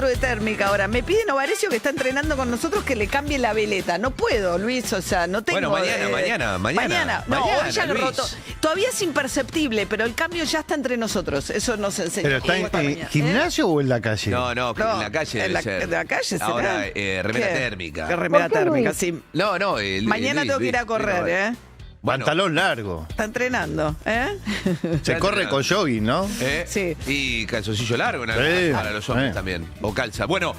4 de térmica ahora. Me pide Novarecio, que está entrenando con nosotros, que le cambie la veleta. No puedo, Luis, o sea, no tengo... Bueno, mañana. No, hoy ya lo Luis. roto. Todavía es imperceptible, pero el cambio ya está entre nosotros. Eso nos enseña. ¿Pero está en gimnasio o en la calle? No, en la calle debe ser. En la calle será. Ahora, remera ¿Qué? térmica. ¿Qué remera térmica? Sí. No. Mañana tengo que ir a correr, ¿eh? Bueno, Pantalón largo. Está entrenando, ¿eh? Se corre con jogging, ¿no? Sí. Y calzoncillo largo Sí. para los hombres también. O calza. Bueno,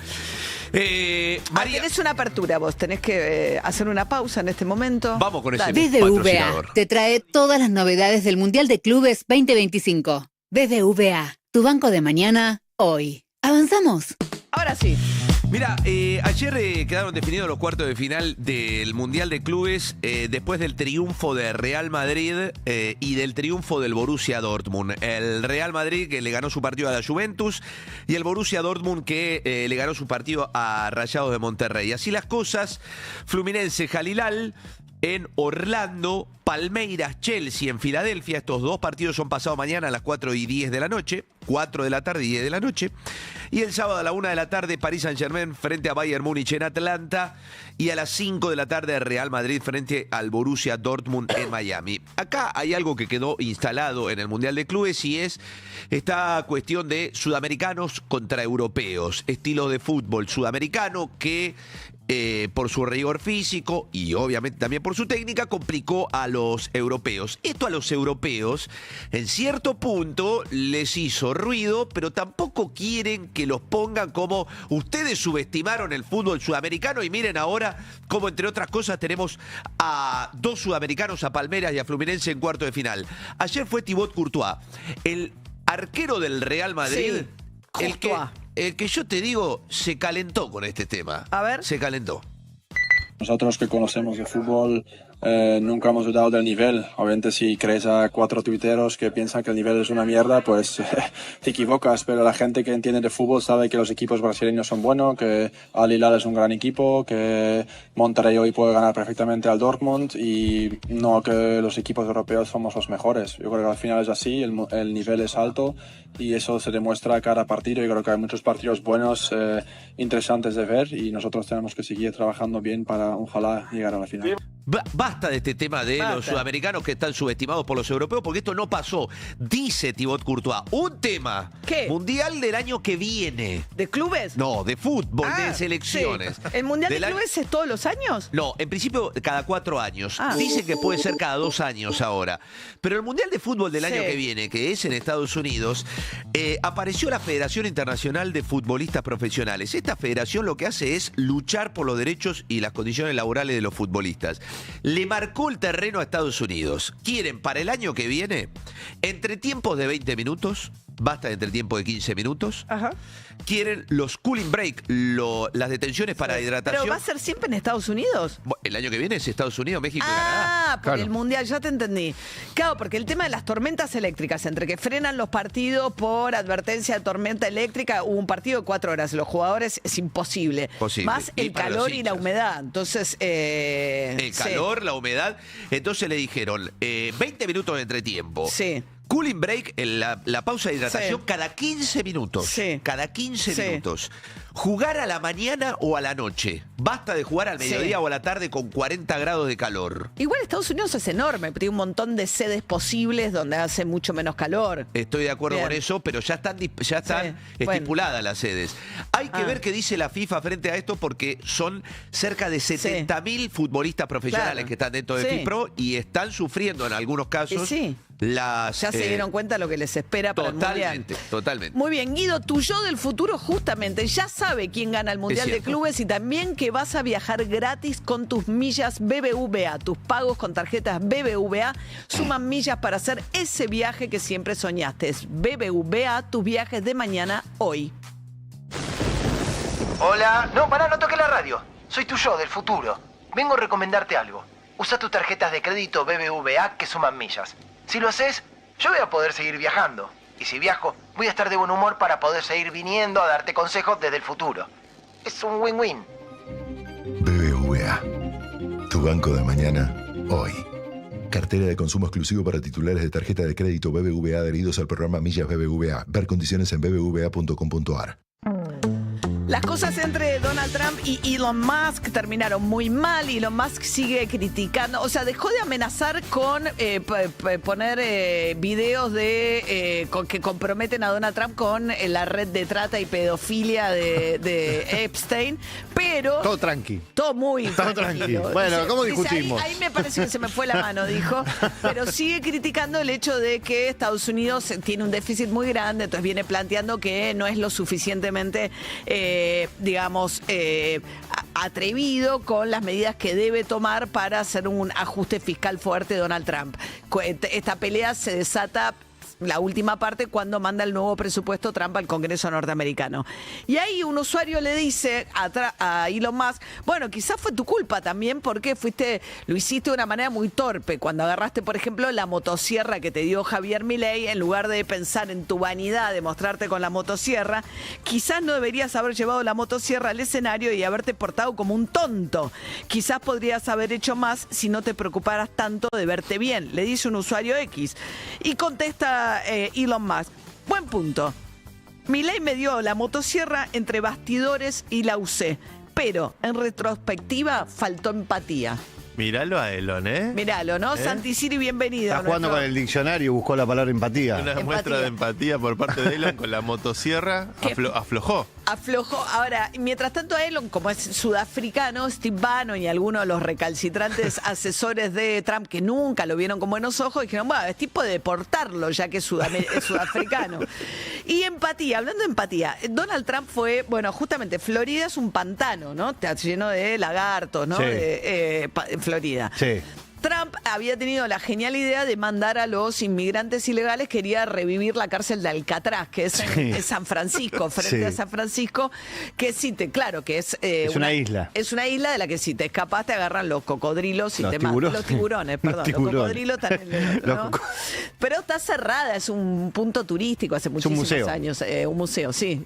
María, Tenés una apertura vos, tenés que hacer una pausa en este momento. vamos con ese Dale. BBVA patrocinador. te trae todas las novedades del Mundial de Clubes 2025. BBVA, tu banco de mañana, hoy. ¿Avanzamos? Ahora sí. Mira, ayer quedaron definidos los cuartos de final del Mundial de Clubes después del triunfo de Real Madrid y del triunfo del Borussia Dortmund. El Real Madrid que le ganó su partido a la Juventus y el Borussia Dortmund que le ganó su partido a Rayados de Monterrey. Así las cosas, Fluminense, Jalilal en Orlando, Palmeiras, Chelsea en Filadelfia. Estos dos partidos son pasados mañana a las 4:10 de la noche. 4 de la tarde y 10 de la noche. Y el sábado a la 1 de la tarde, Paris Saint-Germain frente a Bayern Múnich en Atlanta. Y a las 5 de la tarde, Real Madrid frente al Borussia Dortmund en Miami. Acá hay algo que quedó instalado en el Mundial de Clubes y es esta cuestión de sudamericanos contra europeos. Estilo de fútbol sudamericano que por su rigor físico y obviamente también por su técnica complicó a los europeos. Esto a los europeos en cierto punto les hizo ruido, pero tampoco quieren que los pongan como ustedes subestimaron el fútbol sudamericano y miren ahora cómo entre otras cosas tenemos a dos sudamericanos, a Palmeiras y a Fluminense en cuarto de final. Ayer fue Thibaut Courtois, el arquero del Real Madrid, Sí, el que yo te digo se calentó con este tema. A ver. Se calentó. Nosotros que conocemos de fútbol nunca hemos dudado del nivel. Obviamente si crees a 4 tuiteros que piensan que el nivel es una mierda, pues te equivocas. Pero la gente que entiende de fútbol sabe que los equipos brasileños son buenos, que Al Hilal es un gran equipo, que Monterrey hoy puede ganar perfectamente al Dortmund y no que los equipos europeos somos los mejores. Yo creo que al final es así, el nivel es alto y eso se demuestra cada partido. Yo creo que hay muchos partidos buenos, interesantes de ver y nosotros tenemos que seguir trabajando bien para ojalá llegar a la final. Basta de este tema de Basta. los sudamericanos que están subestimados por los europeos, porque esto no pasó. Dice Thibaut Courtois, un tema ¿Qué? mundial del año que viene. ¿De clubes? No, de fútbol, Ah, de selecciones. sí. ¿El Mundial Del de año- Clubes es todos los años? No, en principio cada 4 años. Ah. Dice que puede ser cada 2 años ahora. Pero el Mundial de Fútbol del año Sí. que viene, que es en Estados Unidos, apareció la Federación Internacional de Futbolistas Profesionales. Esta federación lo que hace es luchar por los derechos y las condiciones laborales de los futbolistas. Le marcó el terreno a Estados Unidos. Quieren para el año que viene, entre tiempos de 20 minutos, basta de entre tiempo de 15 minutos, Ajá. quieren los cooling break, las detenciones para hidratación. ¿Pero va a ser siempre en Estados Unidos? El año que viene es Estados Unidos, México y Canadá. Ah, por Claro. el Mundial, ya te entendí. Claro, porque el tema de las tormentas eléctricas, entre que frenan los partidos por advertencia de tormenta eléctrica, hubo un partido de 4 horas. Los jugadores es imposible. Posible. Más Y el para los calor y la hinchas. humedad. Entonces, El sí. calor, la humedad. Entonces le dijeron 20 minutos de entretiempo. Sí. Cooling break, la pausa de hidratación, Sí. cada 15 minutos. Sí. Cada 15 Sí. minutos. Jugar a la mañana o a la noche. Basta de jugar al mediodía Sí. o a la tarde con 40 grados de calor. Igual Estados Unidos es enorme, tiene un montón de sedes posibles donde hace mucho menos calor. Estoy de acuerdo Bien. con eso, pero ya están Sí, estipuladas las sedes. Hay que Ah. ver qué dice la FIFA frente a esto porque son cerca de 70.000 futbolistas profesionales Claro. que están dentro de Sí. FIPRO y están sufriendo en algunos casos Y sí. las... Ya se dieron cuenta lo que les espera para el Mundial. Totalmente, totalmente. Muy bien, Guido, tu yo del futuro justamente ya sabe quién gana el Mundial de cierto. Clubes y también que vas a viajar gratis con tus millas BBVA. Tus pagos con tarjetas BBVA suman millas para hacer ese viaje que siempre soñaste. Es BBVA, tus viajes de mañana, hoy. Hola. No, pará, no toques la radio. Soy tu yo del futuro. Vengo a recomendarte algo. Usa tus tarjetas de crédito BBVA que suman millas. Si lo haces, yo voy a poder seguir viajando. Y si viajo, voy a estar de buen humor para poder seguir viniendo a darte consejos desde el futuro. Es un win-win. BBVA, tu banco de mañana, hoy. Cartera de consumo exclusivo para titulares de tarjeta de crédito BBVA adheridos al programa Millas BBVA. Ver condiciones en bbva.com.ar. Las cosas entre Donald Trump y Elon Musk terminaron muy mal. Elon Musk sigue criticando, o sea, dejó de amenazar con poner videos que comprometen a Donald Trump con la red de trata y pedofilia de Epstein, pero... Todo tranqui. Todo muy Todo tranquilo. tranqui. Bueno, ¿cómo discutimos? Ahí me parece que se me fue la mano, dijo. Pero sigue criticando el hecho de que Estados Unidos tiene un déficit muy grande, entonces viene planteando que no es lo suficientemente, atrevido con las medidas que debe tomar para hacer un ajuste fiscal fuerte Donald Trump. Esta pelea se desata... la última parte cuando manda el nuevo presupuesto Trump al Congreso norteamericano. Y ahí un usuario le dice a Elon Musk, bueno, quizás fue tu culpa también porque lo hiciste de una manera muy torpe. Cuando agarraste, por ejemplo, la motosierra que te dio Javier Milei, en lugar de pensar en tu vanidad de mostrarte con la motosierra, quizás no deberías haber llevado la motosierra al escenario y haberte portado como un tonto. Quizás podrías haber hecho más si no te preocuparas tanto de verte bien, le dice un usuario X. Y contesta Elon Musk, buen punto. Milei me dio la motosierra entre bastidores y la usé, pero en retrospectiva faltó empatía. Míralo a Elon, ¿eh? Míralo, ¿no? Santi Siri, bienvenido. Está jugando con el diccionario y buscó la palabra empatía. Una muestra de empatía por parte de Elon con la motosierra. Aflojó. Ahora, mientras tanto a Elon, como es sudafricano, Steve Bannon y algunos de los recalcitrantes asesores de Trump que nunca lo vieron con buenos ojos, dijeron, bueno, es tipo de deportarlo ya que es sudafricano. Y empatía, hablando de empatía, Donald Trump fue, bueno, justamente Florida es un pantano, ¿no? Está lleno de lagartos, ¿no? Sí. Florida. Sí. Trump había tenido la genial idea de mandar a los inmigrantes ilegales, quería revivir la cárcel de Alcatraz, que es en San Francisco, frente a San Francisco, que sí, claro, que es... una isla. Es una isla de la que si te escapas te agarran los cocodrilos y los te tiburones. Los tiburones, perdón. Los cocodrilos también. ¿No? Pero está cerrada, es un punto turístico hace muchísimos años. Un museo, sí.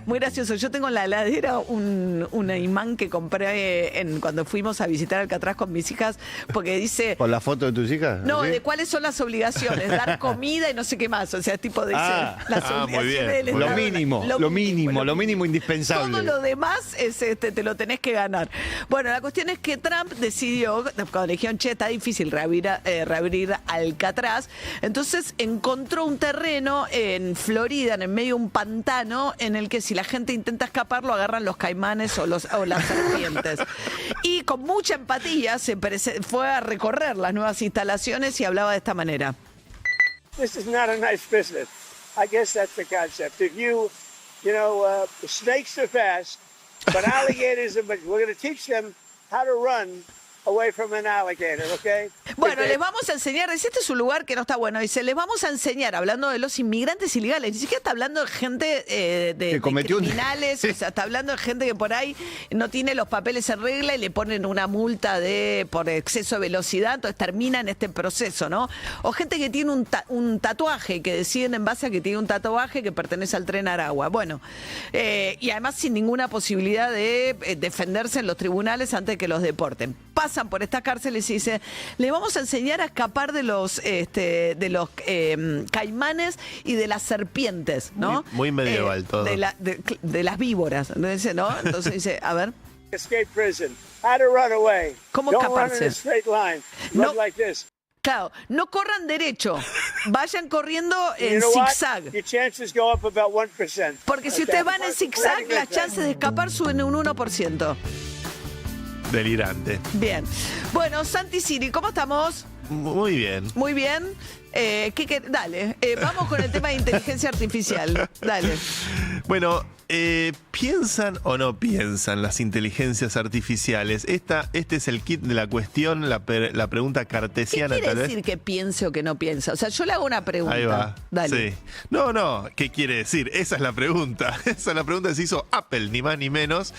Muy gracioso. Yo tengo en la heladera un imán que compré cuando fuimos a visitar Alcatraz con mis hijas, porque dice... ¿Por la foto de tus hijas? No, ¿sí? De cuáles son las obligaciones, dar comida y no sé qué más. O sea, tipo dice las obligaciones del Lo Estado. mínimo indispensable. Todo lo demás te lo tenés que ganar. Bueno, la cuestión es que Trump decidió, cuando le dijeron, che, está difícil reabrir Alcatraz, entonces encontró un terreno en Florida, en el medio de un pantano, en el que si la gente intenta escapar, lo agarran los caimanes o las serpientes. Y con mucha empatía fue a recorrer las nuevas instalaciones y hablaba de esta manera. This is not a nice business. I guess that's the concept. If the snakes are fast, but alligators we're going to teach them how to run away from an alligator, okay? Bueno, les vamos a enseñar, dice, este es un lugar que no está bueno, dice, les vamos a enseñar, hablando de los inmigrantes ilegales, ni siquiera está hablando de gente de criminales, o sea, está hablando de gente que por ahí no tiene los papeles en regla y le ponen una multa por exceso de velocidad, entonces termina en este proceso, ¿no? O gente que tiene un tatuaje, que deciden en base a que tiene un tatuaje que pertenece al Tren Aragua. Bueno, y además sin ninguna posibilidad de defenderse en los tribunales antes de que los deporten. Pasan por estas cárceles y dice, le vamos a enseñar a escapar de los caimanes y de las serpientes, ¿no? Muy medieval todo. De las víboras, Entonces dice, a ver. Escape prison. How to run away. ¿Cómo Don't escaparse? run in a straight line. Run like this. Claro, no corran derecho, vayan corriendo en zigzag. Your chances go up about 1%. Porque si ustedes van en zigzag, las chances de escapar suben un 1%. Delirante. Bien. Bueno, Santi Siri, ¿cómo estamos? Muy bien. Muy bien. Dale, vamos con el tema de inteligencia artificial. Dale. Bueno, ¿piensan o no piensan las inteligencias artificiales? Este es el kit de la cuestión, la pregunta cartesiana. ¿Qué quiere decir que piense o que no piensa? O sea, yo le hago una pregunta. Ahí va. Dale. Sí. No, ¿qué quiere decir? Esa es la pregunta. Esa es la pregunta que se hizo Apple, ni más ni menos.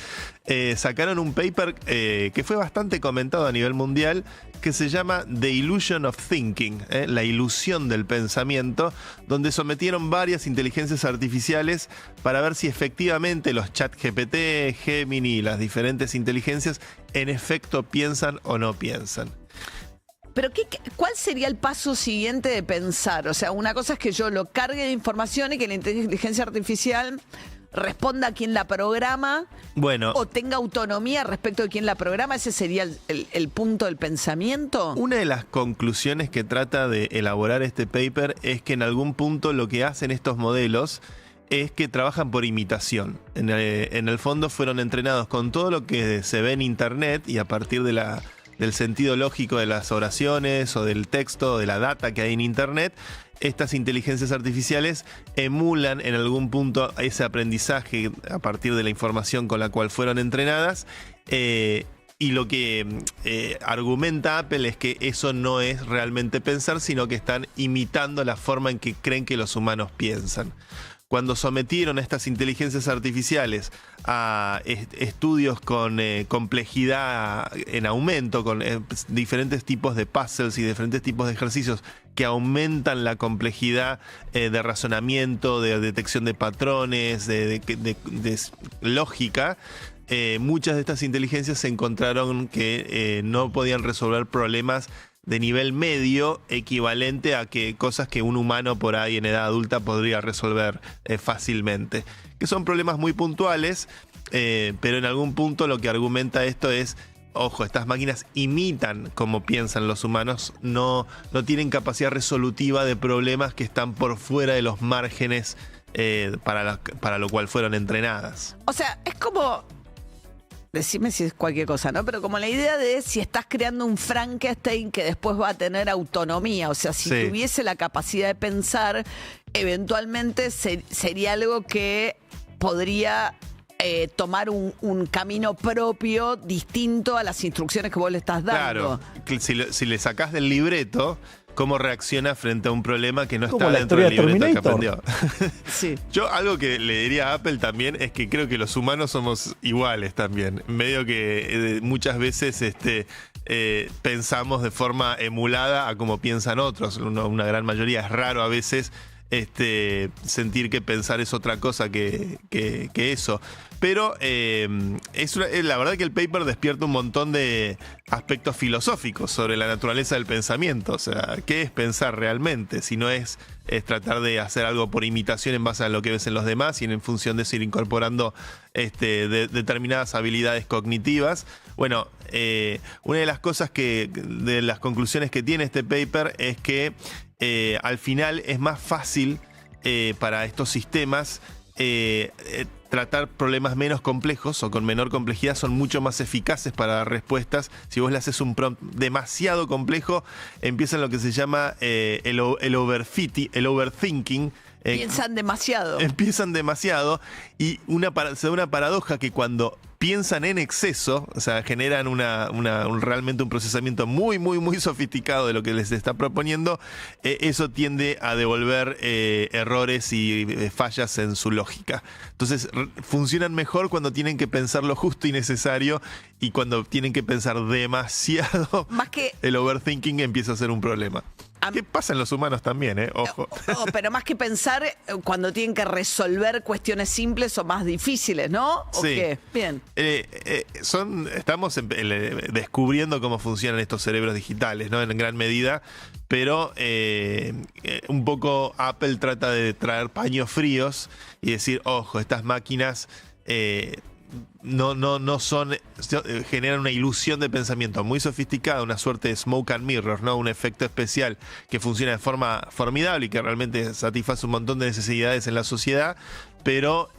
Sacaron un paper que fue bastante comentado a nivel mundial, que se llama The Illusion of Thinking, la ilusión del pensamiento, donde sometieron varias inteligencias artificiales para ver si efectivamente los ChatGPT, Gemini y las diferentes inteligencias en efecto piensan o no piensan. Pero ¿cuál sería el paso siguiente de pensar? O sea, una cosa es que yo lo cargue de información y que la inteligencia artificial responda a quien la programa Bueno, o tenga autonomía respecto de quién la programa. ¿Ese sería el punto del pensamiento? una de las conclusiones que trata de elaborar este paper es que en algún punto lo que hacen estos modelos es que trabajan por imitación. En el fondo fueron entrenados con todo lo que se ve en internet y a partir del sentido lógico de las oraciones o del texto o de la data que hay en internet, estas inteligencias artificiales emulan en algún punto ese aprendizaje a partir de la información con la cual fueron entrenadas. Y lo que argumenta Apple es que eso no es realmente pensar, sino que están imitando la forma en que creen que los humanos piensan. Cuando sometieron a estas inteligencias artificiales a estudios con complejidad en aumento, con diferentes tipos de puzzles y diferentes tipos de ejercicios que aumentan la complejidad de razonamiento, de detección de patrones, de lógica, muchas de estas inteligencias se encontraron que no podían resolver problemas de nivel medio equivalente a que cosas que un humano por ahí en edad adulta podría resolver fácilmente. Que son problemas muy puntuales, pero en algún punto lo que argumenta esto es, ojo, estas máquinas imitan como piensan los humanos, no tienen capacidad resolutiva de problemas que están por fuera de los márgenes para lo cual fueron entrenadas. O sea, es como... Decime si es cualquier cosa, ¿no? Pero como la idea de si estás creando un Frankenstein que después va a tener autonomía. O sea, si Sí. tuviese la capacidad de pensar, eventualmente sería algo que podría tomar un camino propio distinto a las instrucciones que vos le estás dando. Claro, que si le sacás del libreto, cómo reacciona frente a un problema que no Como está la dentro del historia de libreto que Terminator. aprendió. Sí. Yo algo que le diría a Apple también es que creo que los humanos somos iguales también. Medio que muchas veces pensamos de forma emulada a como piensan otros. Una gran mayoría. Es raro a veces sentir que pensar es otra cosa que eso. Pero la verdad que el paper despierta un montón de aspectos filosóficos sobre la naturaleza del pensamiento. O sea, ¿qué es pensar realmente? Si no es tratar de hacer algo por imitación en base a lo que ves en los demás y en función de eso ir incorporando determinadas habilidades cognitivas. Bueno, una de las cosas de las conclusiones que tiene este paper es que al final es más fácil para estos sistemas tratar problemas menos complejos o con menor complejidad, son mucho más eficaces para dar respuestas. Si vos le haces un prompt demasiado complejo, empieza lo que se llama el overthinking. Piensan demasiado. Empiezan demasiado y se da una paradoja que cuando piensan en exceso, o sea, generan realmente un procesamiento muy, muy, muy sofisticado de lo que les está proponiendo, eso tiende a devolver errores y fallas en su lógica. Entonces, funcionan mejor cuando tienen que pensar lo justo y necesario y cuando tienen que pensar demasiado, Más que... el overthinking empieza a ser un problema. ¿Qué pasa en los humanos también, Ojo. Pero más que pensar, cuando tienen que resolver cuestiones simples o más difíciles, ¿no? ¿O Sí. qué? Bien. Estamos descubriendo cómo funcionan estos cerebros digitales, ¿no? En gran medida, pero un poco Apple trata de traer paños fríos y decir, ojo, estas máquinas no son, generan una ilusión de pensamiento muy sofisticada, una suerte de smoke and mirrors, ¿no? Un efecto especial que funciona de forma formidable y que realmente satisface un montón de necesidades en la sociedad, pero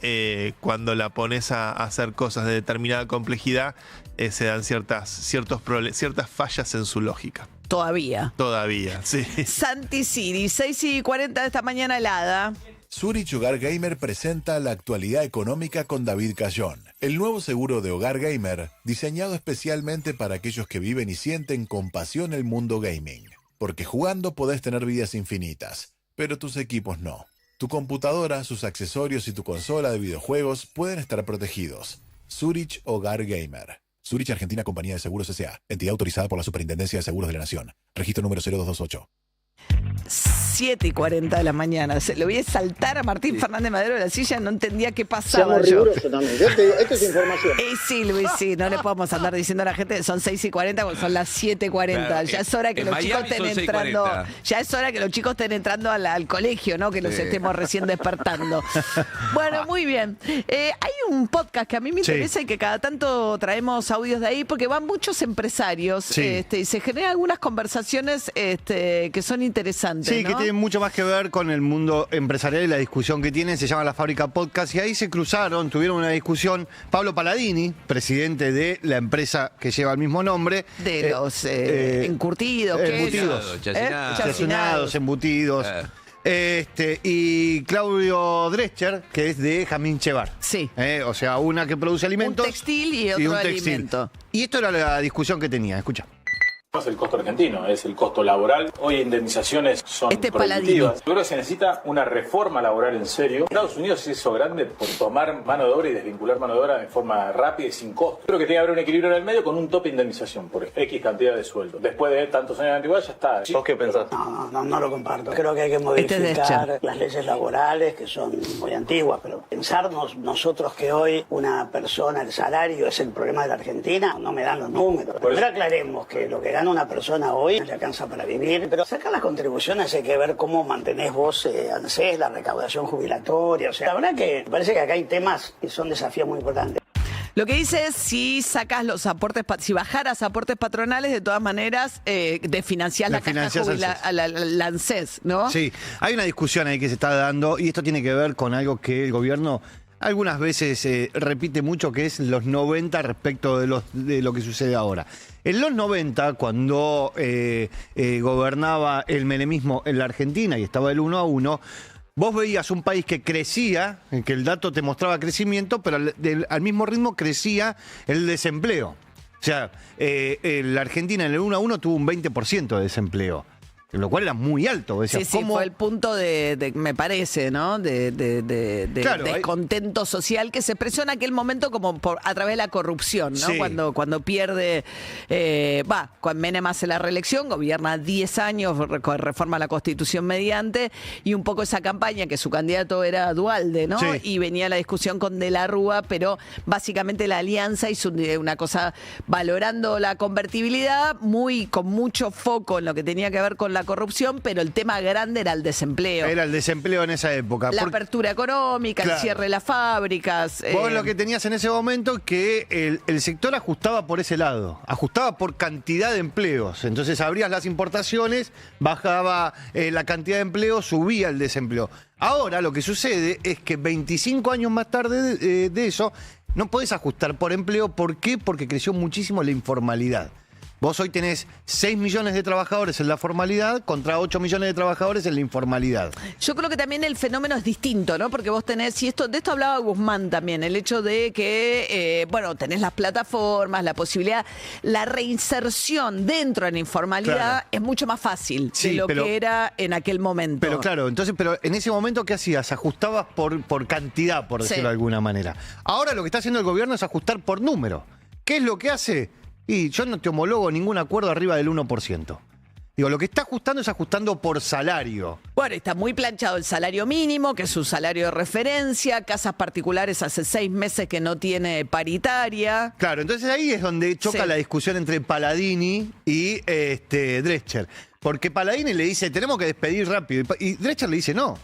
cuando la pones a hacer cosas de determinada complejidad, se dan ciertas fallas en su lógica. Todavía, sí. Santi Siri, 6:40 de esta mañana helada. Zurich Hogar Gamer presenta la actualidad económica con David Cayón, el nuevo seguro de hogar gamer diseñado especialmente para aquellos que viven y sienten con pasión el mundo gaming. Porque jugando podés tener vidas infinitas, pero tus equipos no. Tu computadora, sus accesorios y tu consola de videojuegos pueden estar protegidos. Zurich Hogar Gamer. Zurich Argentina Compañía de Seguros S.A. Entidad autorizada por la Superintendencia de Seguros de la Nación. Registro número 0228. 7:40 de la mañana. Se lo vi a saltar a Martín Fernández Madero de la silla, no entendía qué pasaba. Seamos rigurosos también. Yo te digo, esto es información. Sí, Luis, sí, no le podemos andar diciendo a la gente que son 6:40 porque son las 7:40. Claro, ya es hora que los chicos estén entrando. 6:40. Ya es hora que los chicos estén entrando al colegio, ¿no? Que los estemos recién despertando. Bueno, muy bien. Hay un podcast que a mí me interesa y que cada tanto traemos audios de ahí porque van muchos empresarios y se generan algunas conversaciones que son interesantes. Sí, ¿no? que tienen mucho más que ver con el mundo empresarial y la discusión que tienen. Se llama La Fábrica Podcast y ahí se cruzaron, tuvieron una discusión. Pablo Palladini, presidente de la empresa que lleva el mismo nombre. De los encurtidos, embutidos, chacinados, embutidos. Y Claudio Drescher, que es de Jamín Chevar. Sí. O sea, una que produce alimentos. Un textil y otro alimento. Y esto era la discusión que tenía, escucha. No es el costo argentino, es el costo laboral. Hoy indemnizaciones son prohibitivas. Yo creo que se necesita una reforma laboral en serio. Estados Unidos se hizo grande por tomar mano de obra y desvincular mano de obra de forma rápida y sin costo. Creo que tiene que haber un equilibrio en el medio con un tope de indemnización por X cantidad de sueldo. Después de tantos años de antigüedad ya está. ¿Vos qué pensás? No lo comparto. Creo que hay que modificar las leyes laborales, que son muy antiguas, pero pensarnos nosotros que hoy una persona, el salario es el problema de la Argentina, no me dan los números. Primero aclaremos que lo que gana una persona hoy no le alcanza para vivir, pero sacar las contribuciones hay que ver cómo mantenés vos ANSES, la recaudación jubilatoria. O sea, la verdad que me parece que acá hay temas que son desafíos muy importantes. Lo que dice es, si sacas los aportes, si bajaras aportes patronales, de todas maneras, desfinanciás la caja la ANSES, ¿no? Sí, hay una discusión ahí que se está dando y esto tiene que ver con algo que el gobierno algunas veces repite mucho, que es los 90 respecto de lo que sucede ahora. En los 90, cuando gobernaba el menemismo en la Argentina y estaba el 1-1, vos veías un país que crecía, en que el dato te mostraba crecimiento, pero al mismo ritmo crecía el desempleo. O sea, la Argentina en el 1-1 tuvo un 20% de desempleo. Lo cual era muy alto. Decía, sí, fue el punto me parece, ¿no? De descontento social que se expresó en aquel momento como a través de la corrupción, ¿no? Sí. Cuando pierde, cuando Menem hace la reelección, gobierna 10 años, reforma la Constitución mediante, y un poco esa campaña que su candidato era Duhalde, ¿no? Sí. Y venía la discusión con De la Rúa, pero básicamente la alianza hizo una cosa valorando la convertibilidad, con mucho foco en lo que tenía que ver con la corrupción, pero el tema grande era el desempleo. Era el desempleo en esa época. La apertura económica, el cierre de las fábricas. Vos lo que tenías en ese momento que el sector ajustaba por ese lado, ajustaba por cantidad de empleos. Entonces abrías las importaciones, bajaba la cantidad de empleos, subía el desempleo. Ahora lo que sucede es que 25 años más tarde de eso, no podés ajustar por empleo. ¿Por qué? Porque creció muchísimo la informalidad. Vos hoy tenés 6 millones de trabajadores en la formalidad contra 8 millones de trabajadores en la informalidad. Yo creo que también el fenómeno es distinto, ¿no? Porque vos tenés, de esto hablaba Guzmán también, el hecho de que, tenés las plataformas, la posibilidad, la reinserción dentro de la informalidad es mucho más fácil de lo que era en aquel momento. Pero claro, pero en ese momento, ¿qué hacías? Ajustabas por cantidad, por decirlo de alguna manera. Ahora lo que está haciendo el gobierno es ajustar por número. ¿Qué es lo que hace? Y yo no te homologo ningún acuerdo arriba del 1%. Digo, lo que está ajustando es ajustando por salario. Bueno, está muy planchado el salario mínimo, que es un salario de referencia, casas particulares hace 6 meses que no tiene paritaria. Claro, entonces ahí es donde choca la discusión entre Palladini y Drescher. Porque Palladini le dice, tenemos que despedir rápido. Y Drescher le dice, no.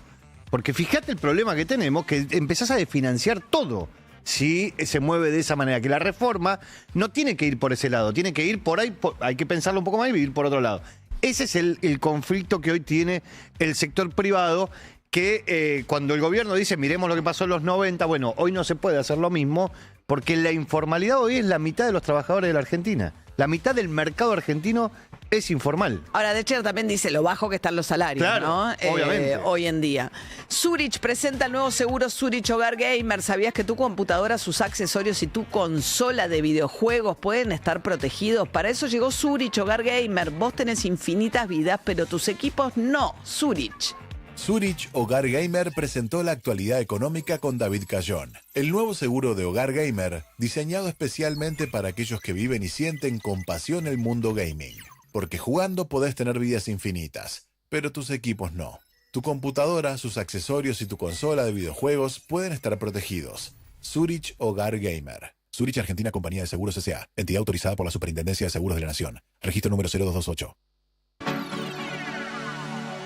Porque fíjate el problema que tenemos, que empezás a desfinanciar todo. Si se mueve de esa manera, que la reforma no tiene que ir por ese lado, tiene que ir por ahí, hay que pensarlo un poco más y ir por otro lado. Ese es el conflicto que hoy tiene el sector privado, que cuando el gobierno dice, miremos lo que pasó en los 90, bueno, hoy no se puede hacer lo mismo, porque la informalidad hoy es la mitad de los trabajadores de la Argentina. La mitad del mercado argentino es informal. Ahora, Drescher también dice lo bajo que están los salarios, claro, ¿no? Obviamente. Hoy en día. Zurich presenta el nuevo seguro Zurich Hogar Gamer. ¿Sabías que tu computadora, sus accesorios y tu consola de videojuegos pueden estar protegidos? Para eso llegó Zurich Hogar Gamer. Vos tenés infinitas vidas, pero tus equipos no. Zurich. Zurich Hogar Gamer presentó la actualidad económica con David Cayón, el nuevo seguro de Hogar Gamer, diseñado especialmente para aquellos que viven y sienten con pasión el mundo gaming. Porque jugando podés tener vidas infinitas, pero tus equipos no. Tu computadora, sus accesorios y tu consola de videojuegos pueden estar protegidos. Zurich Hogar Gamer. Zurich Argentina Compañía de Seguros S.A. Entidad autorizada por la Superintendencia de Seguros de la Nación. Registro número 0228.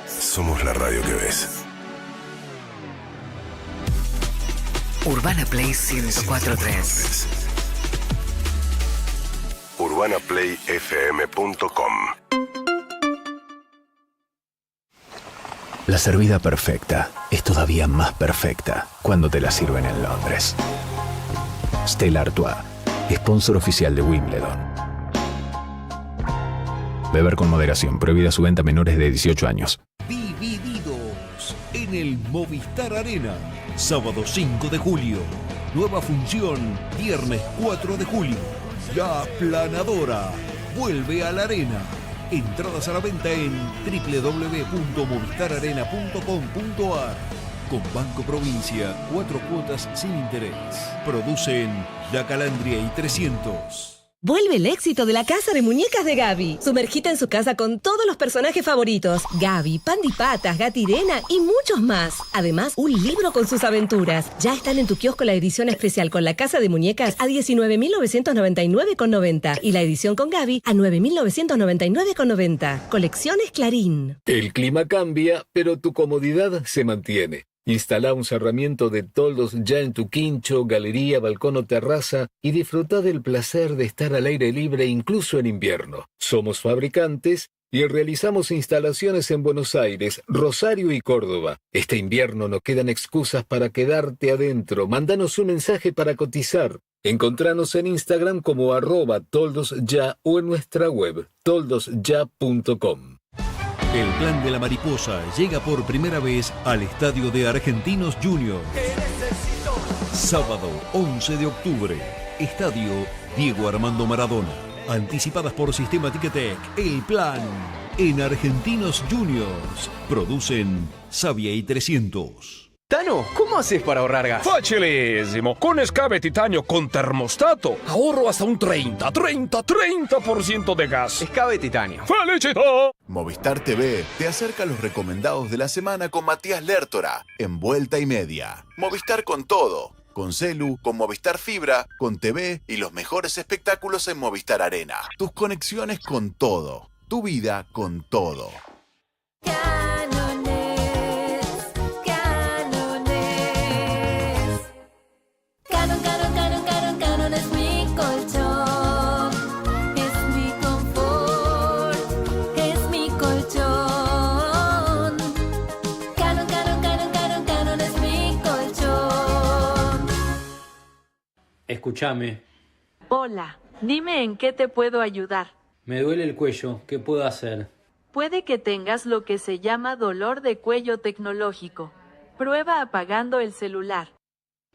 Somos la radio que ves. Urbana Play 104.3. UrbanaPlayFM.com. La servida perfecta es todavía más perfecta cuando te la sirven en Londres. Stella Artois, sponsor oficial de Wimbledon. Beber con moderación, prohibida su venta a menores de 18 años. Divididos en el Movistar Arena. Sábado 5 de julio. Nueva función, viernes 4 de julio. La Planadora vuelve a la arena. Entradas a la venta en www.movistararena.com.ar. Con Banco Provincia, 4 cuotas sin interés. Producen La Calandria y 300. Vuelve el éxito de la Casa de Muñecas de Gaby. Sumergite en su casa con todos los personajes favoritos. Gaby, Pandipatas, Gatirena y muchos más. Además, un libro con sus aventuras. Ya están en tu kiosco la edición especial con la Casa de Muñecas a 19.999,90 y la edición con Gaby a 9.999,90. Colecciones Clarín. El clima cambia, pero tu comodidad se mantiene. Instala un cerramiento de toldos ya en tu quincho, galería, balcón o terraza y disfruta del placer de estar al aire libre incluso en invierno. Somos fabricantes y realizamos instalaciones en Buenos Aires, Rosario y Córdoba. Este invierno no quedan excusas para quedarte adentro. Mándanos un mensaje para cotizar. Encontranos en Instagram como @toldosya o en nuestra web toldosya.com. El Plan de la Mariposa llega por primera vez al estadio de Argentinos Juniors. Sábado 11 de octubre. Estadio Diego Armando Maradona. Anticipadas por Sistema Ticketek. El Plan en Argentinos Juniors. Producen Savia y 300. Tano, ¿cómo haces para ahorrar gas? Facilísimo. Con escape titanio con termostato, ahorro hasta un 30% de gas. Escape titanio. ¡Felicito! Movistar TV te acerca a los recomendados de la semana con Matías Lertora, en Vuelta y Media. Movistar con todo. Con celu, con Movistar Fibra, con TV y los mejores espectáculos en Movistar Arena. Tus conexiones con todo. Tu vida con todo. Canon es mi colchón, es mi confort, es mi colchón. Canon es mi colchón. Escúchame. Hola, dime en qué te puedo ayudar. Me duele el cuello, ¿qué puedo hacer? Puede que tengas lo que se llama dolor de cuello tecnológico. Prueba apagando el celular.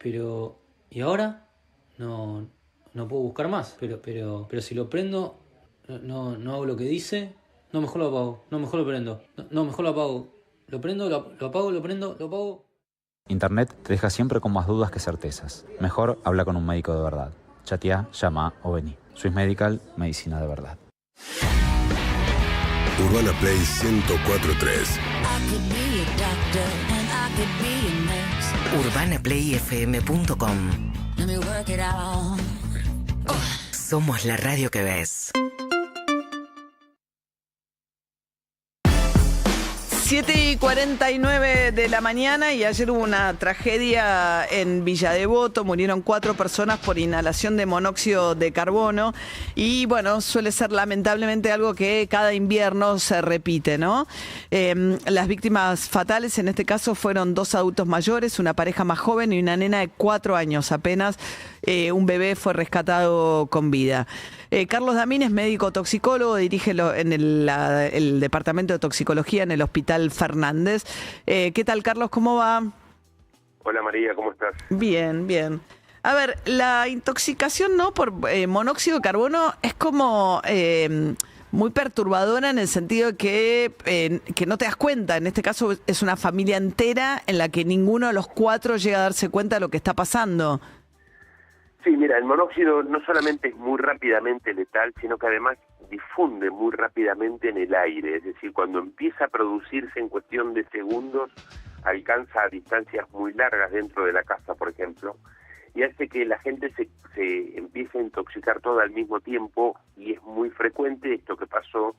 Pero... ¿y ahora? No puedo buscar más. Pero si lo prendo, no hago lo que dice. No, mejor lo apago. No, mejor lo prendo. No, mejor lo apago. Lo prendo, lo apago, lo prendo, lo apago. Internet te deja siempre con más dudas que certezas. Mejor habla con un médico de verdad. Chatea, llama o vení. Swiss Medical, medicina de verdad. Urbana Play 104.3. UrbanaPlayFM.com. Somos la radio que ves. 7:49 de la mañana y ayer hubo una tragedia en Villa Devoto, murieron 4 personas por inhalación de monóxido de carbono y bueno, suele ser lamentablemente algo que cada invierno se repite, ¿no? Las víctimas fatales en este caso fueron 2 adultos mayores, una pareja más joven y una nena de 4 años apenas. Un bebé fue rescatado con vida. Carlos Damín es médico toxicólogo, dirige en el departamento de toxicología en el Hospital Fernández. ¿Qué tal, Carlos? ¿Cómo va? Hola, María, ¿cómo estás? Bien, bien. A ver, la intoxicación por monóxido de carbono es como muy perturbadora en el sentido de que no te das cuenta. En este caso es una familia entera en la que ninguno de los 4 llega a darse cuenta de lo que está pasando. Sí, mira, el monóxido no solamente es muy rápidamente letal, sino que además difunde muy rápidamente en el aire. Es decir, cuando empieza a producirse en cuestión de segundos, alcanza a distancias muy largas dentro de la casa, por ejemplo, y hace que la gente se empiece a intoxicar todo al mismo tiempo, y es muy frecuente esto que pasó,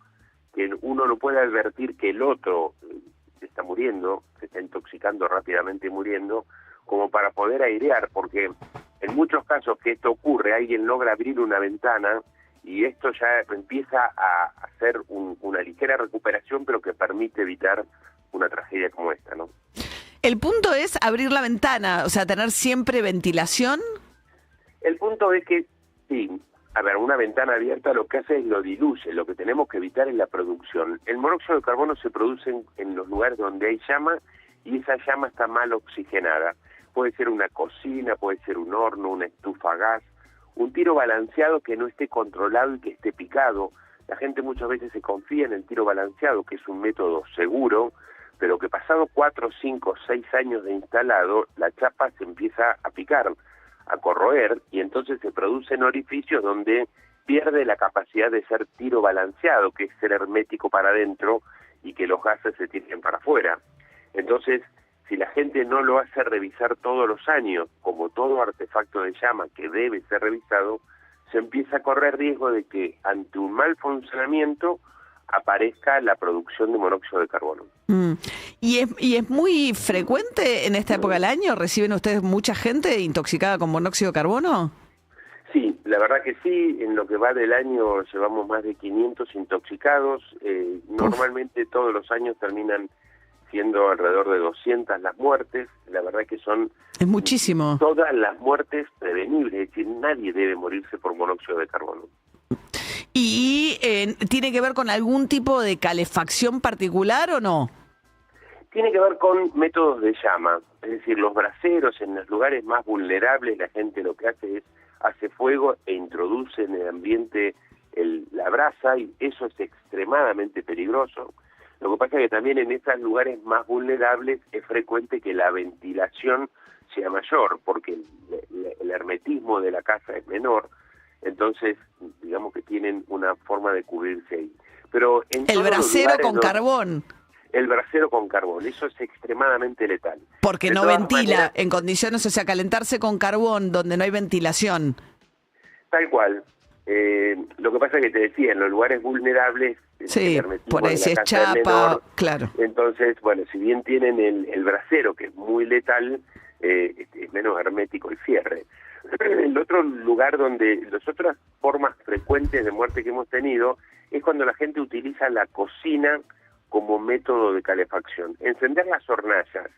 que uno no puede advertir que el otro está muriendo, se está intoxicando rápidamente y muriendo, como para poder airear, porque en muchos casos que esto ocurre, alguien logra abrir una ventana y esto ya empieza a hacer una ligera recuperación, pero que permite evitar una tragedia como esta, ¿no? El punto es abrir la ventana, o sea, tener siempre ventilación. El punto es que, sí, a ver, una ventana abierta lo que hace es lo diluye, lo que tenemos que evitar es la producción. El monóxido de carbono se produce en los lugares donde hay llama, y esa llama está mal oxigenada. Puede ser una cocina, puede ser un horno, una estufa a gas, un tiro balanceado que no esté controlado y que esté picado. La gente muchas veces se confía en el tiro balanceado, que es un método seguro, pero que pasado 4, 5, 6 años de instalado, la chapa se empieza a picar, a corroer, y entonces se producen orificios donde pierde la capacidad de ser tiro balanceado, que es ser hermético para adentro y que los gases se tiren para afuera. Entonces, si la gente no lo hace revisar todos los años, como todo artefacto de llama que debe ser revisado, se empieza a correr riesgo de que ante un mal funcionamiento aparezca la producción de monóxido de carbono. ¿Y es muy frecuente en esta época del año? ¿Reciben ustedes mucha gente intoxicada con monóxido de carbono? Sí, la verdad que sí. En lo que va del año llevamos más de 500 intoxicados. Normalmente todos los años terminan siendo alrededor de 200 las muertes. La verdad que son... Es muchísimo. Todas las muertes prevenibles, es decir, nadie debe morirse por monóxido de carbono. ¿Y tiene que ver con algún tipo de calefacción particular o no? Tiene que ver con métodos de llama, es decir, los braseros en los lugares más vulnerables, la gente lo que hace es hace fuego e introduce en el ambiente la brasa, y eso es extremadamente peligroso. Lo que pasa es que también en esos lugares más vulnerables es frecuente que la ventilación sea mayor, porque el hermetismo de la casa es menor, entonces digamos que tienen una forma de cubrirse ahí. Pero en el brasero con carbón. El brasero con carbón, eso es extremadamente letal. Porque no ventila en condiciones, o sea, calentarse con carbón donde no hay ventilación. Tal cual. Lo que pasa es que te decía, en los lugares vulnerables, sí, por ahí se chapa, claro. Entonces, bueno, si bien tienen el brasero, que es muy letal, es menos hermético el cierre. El otro lugar donde las otras formas frecuentes de muerte que hemos tenido es cuando la gente utiliza la cocina como método de calefacción. Encender las hornallas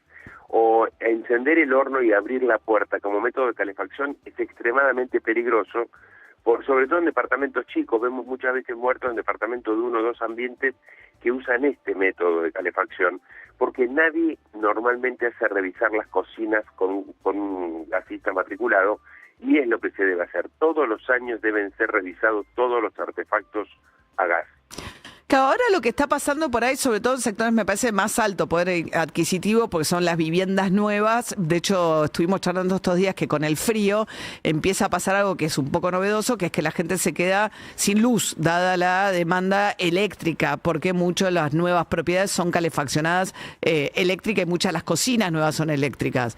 o encender el horno y abrir la puerta como método de calefacción es extremadamente peligroso, sobre todo en departamentos chicos. Vemos muchas veces muertos en departamentos de 1 o 2 ambientes que usan este método de calefacción, porque nadie normalmente hace revisar las cocinas con un gasista matriculado, y es lo que se debe hacer. Todos los años deben ser revisados todos los artefactos a gas. Que ahora lo que está pasando por ahí, sobre todo en sectores me parece más alto poder adquisitivo, porque son las viviendas nuevas. De hecho, estuvimos charlando estos días que con el frío empieza a pasar algo que es un poco novedoso, que es que la gente se queda sin luz, dada la demanda eléctrica, porque muchas de las nuevas propiedades son calefaccionadas eléctricas, y muchas de las cocinas nuevas son eléctricas.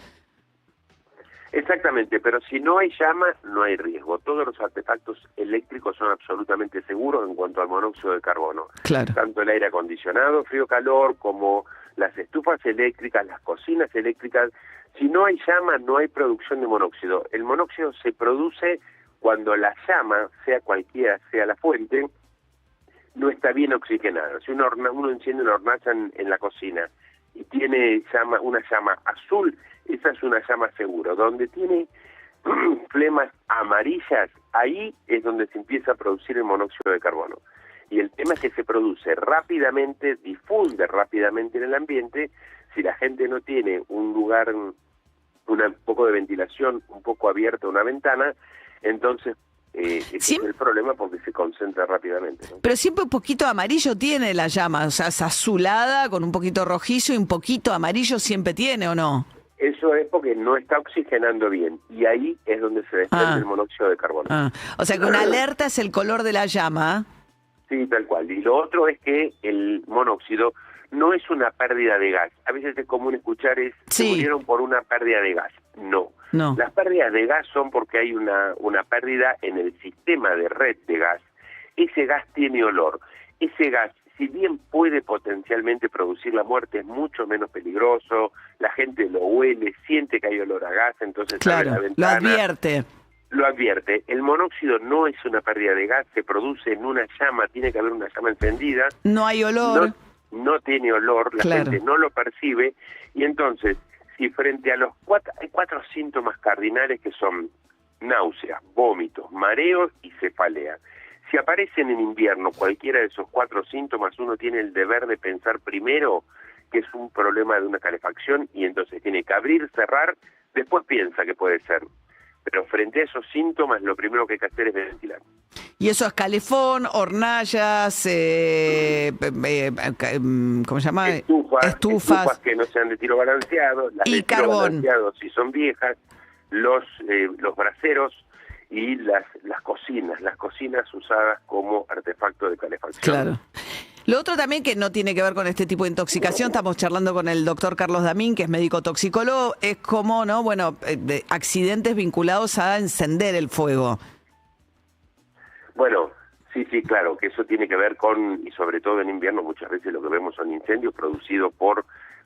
Exactamente, pero si no hay llama, no hay riesgo. Todos los artefactos eléctricos son absolutamente seguros en cuanto al monóxido de carbono. Claro. Tanto el aire acondicionado, frío-calor, como las estufas eléctricas, las cocinas eléctricas. Si no hay llama, no hay producción de monóxido. El monóxido se produce cuando la llama, sea cualquiera sea la fuente, no está bien oxigenada. Si uno enciende una hornalla en la cocina y tiene una llama azul, esa es una llama segura. Donde tiene flemas amarillas, ahí es donde se empieza a producir el monóxido de carbono. Y el tema es que se produce rápidamente, difunde rápidamente en el ambiente. Si la gente no tiene un lugar, un poco de ventilación, un poco abierta una ventana, entonces ese es el problema, porque se concentra rápidamente, ¿no? Pero siempre un poquito amarillo tiene la llama, o sea, es azulada con un poquito rojizo, y un poquito amarillo siempre tiene, ¿o no? Eso es porque no está oxigenando bien y ahí es donde se desprende el monóxido de carbono. O sea que una alerta es el color de la llama. Sí, tal cual. Y lo otro es que el monóxido no es una pérdida de gas. A veces es común escuchar se murieron por una pérdida de gas. No. Las pérdidas de gas son porque hay una pérdida en el sistema de red de gas. Ese gas tiene olor. Ese gas, si bien puede potencialmente producir la muerte, es mucho menos peligroso, la gente lo huele, siente que hay olor a gas, entonces abre la ventana. Lo advierte. El monóxido no es una pérdida de gas, se produce en una llama, tiene que haber una llama encendida. No hay olor. No tiene olor, la gente no lo percibe, y entonces, si frente a hay 4 síntomas cardinales que son náuseas, vómitos, mareos y cefalea. Si aparecen en invierno cualquiera de esos 4 síntomas, uno tiene el deber de pensar primero que es un problema de una calefacción y entonces tiene que abrir, cerrar, después piensa que puede ser. Pero frente a esos síntomas, lo primero que hay que hacer es ventilar. Y eso es calefón, hornallas, ¿cómo se llama? Estufas que no sean de tiro balanceado, las de tiro balanceado si son viejas, los braseros y las cocinas usadas como artefacto de calefacción. Claro. Lo otro también que no tiene que ver con este tipo de intoxicación, estamos charlando con el doctor Carlos Damín, que es médico toxicólogo, es como, ¿no? Bueno, accidentes vinculados a encender el fuego. Bueno, sí, claro, que eso tiene que ver con, y sobre todo en invierno, muchas veces lo que vemos son incendios producidos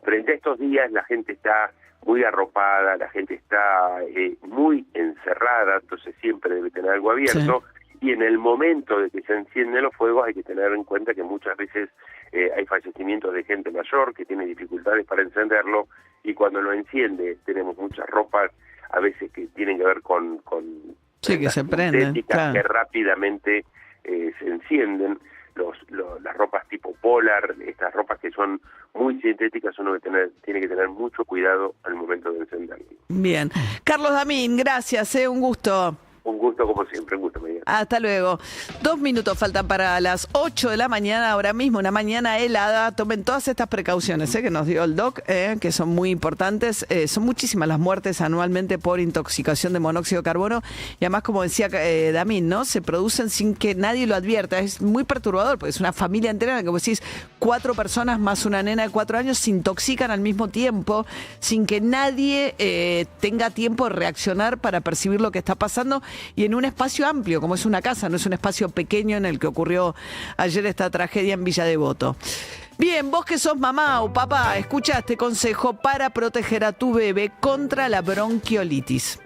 frente a estos días la gente está muy arropada, la gente está muy encerrada, entonces siempre debe tener algo abierto. Sí. Y en el momento de que se encienden los fuegos hay que tener en cuenta que muchas veces hay fallecimientos de gente mayor que tiene dificultades para encenderlo, y cuando lo enciende tenemos muchas ropas, a veces que tienen que ver con que se prenden, que rápidamente se encienden. Las ropas tipo polar, estas ropas que son muy sintéticas, uno tiene que tener mucho cuidado al momento de encenderlo. Bien. Carlos Damín, gracias, un gusto. Un gusto como siempre, un gusto, Miguel. Hasta luego. 2 minutos faltan para las 8 de la mañana, ahora mismo, una mañana helada. Tomen todas estas precauciones que nos dio el doc, que son muy importantes. Son muchísimas las muertes anualmente por intoxicación de monóxido de carbono. Y además, como decía Damín, ¿no? Se producen sin que nadie lo advierta. Es muy perturbador, porque es una familia entera en la que vos decís 4 personas más una nena de 4 años se intoxican al mismo tiempo, sin que nadie tenga tiempo de reaccionar para percibir lo que está pasando. Y en un espacio amplio, como es una casa, no es un espacio pequeño en el que ocurrió ayer esta tragedia en Villa Devoto. Bien, vos que sos mamá o papá, escucha este consejo para proteger a tu bebé contra la bronquiolitis.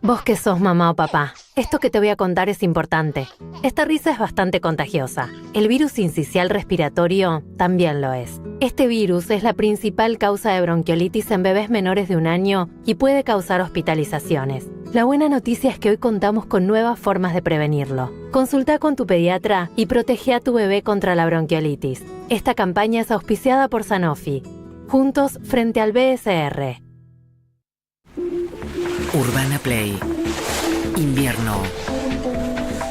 Vos que sos mamá o papá, esto que te voy a contar es importante. Esta risa es bastante contagiosa. El virus sincicial respiratorio también lo es. Este virus es la principal causa de bronquiolitis en bebés menores de 1 año y puede causar hospitalizaciones. La buena noticia es que hoy contamos con nuevas formas de prevenirlo. Consulta con tu pediatra y protege a tu bebé contra la bronquiolitis. Esta campaña es auspiciada por Sanofi. Juntos frente al BSR. Urbana Play. Invierno.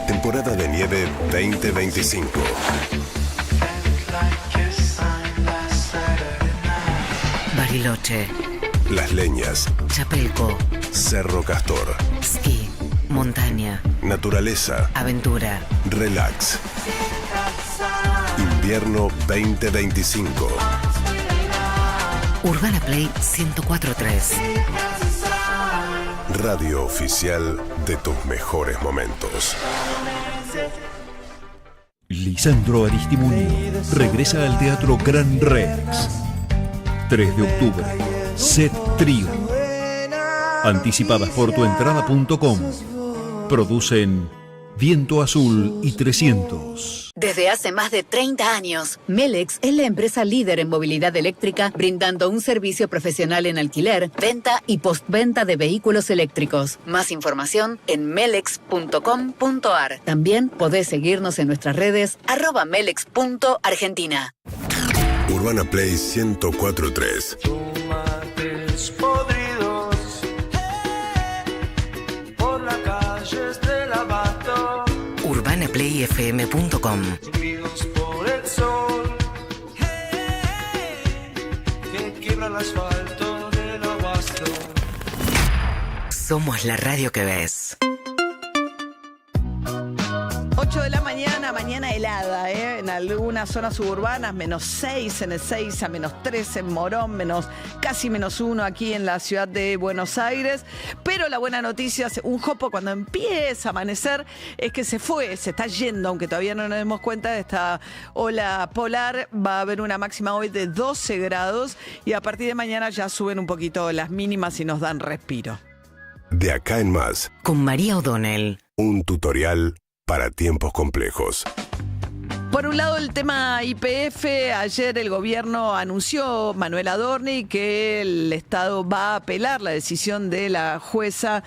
Temporada de nieve 2025. Bariloche. Las Leñas. Chapelco. Cerro Castor. Ski. Montaña. Naturaleza. Aventura. Relax. Invierno 2025. Urbana Play 104.3. Radio oficial de tus mejores momentos. Lisandro Aristimuño regresa al Teatro Gran Rex. 3 de octubre. Set Trío. Anticipadas por tuentrada.com. Producen Viento Azul y 300. Desde hace más de 30 años, Melex es la empresa líder en movilidad eléctrica, brindando un servicio profesional en alquiler, venta y postventa de vehículos eléctricos. Más información en melex.com.ar. También podés seguirnos en nuestras redes @melex.argentina. Urbana Play 104.3. UrbanaPlayFM.com. asfalto del abasto. Somos la radio que ves. 8 de la mañana, mañana helada, en algunas zonas suburbanas, -6 en Ezeiza, -3 en Morón, casi -1 aquí en la ciudad de Buenos Aires. Pero la buena noticia, un jopo cuando empieza a amanecer, es que se está yendo, aunque todavía no nos demos cuenta de esta ola polar. Va a haber una máxima hoy de 12 grados y a partir de mañana ya suben un poquito las mínimas y nos dan respiro. De acá en más, Con María O'Donnell. un tutorial para tiempos complejos. Por un lado, el tema YPF. Ayer el gobierno anunció, Manuel Adorni, que el Estado va a apelar la decisión de la jueza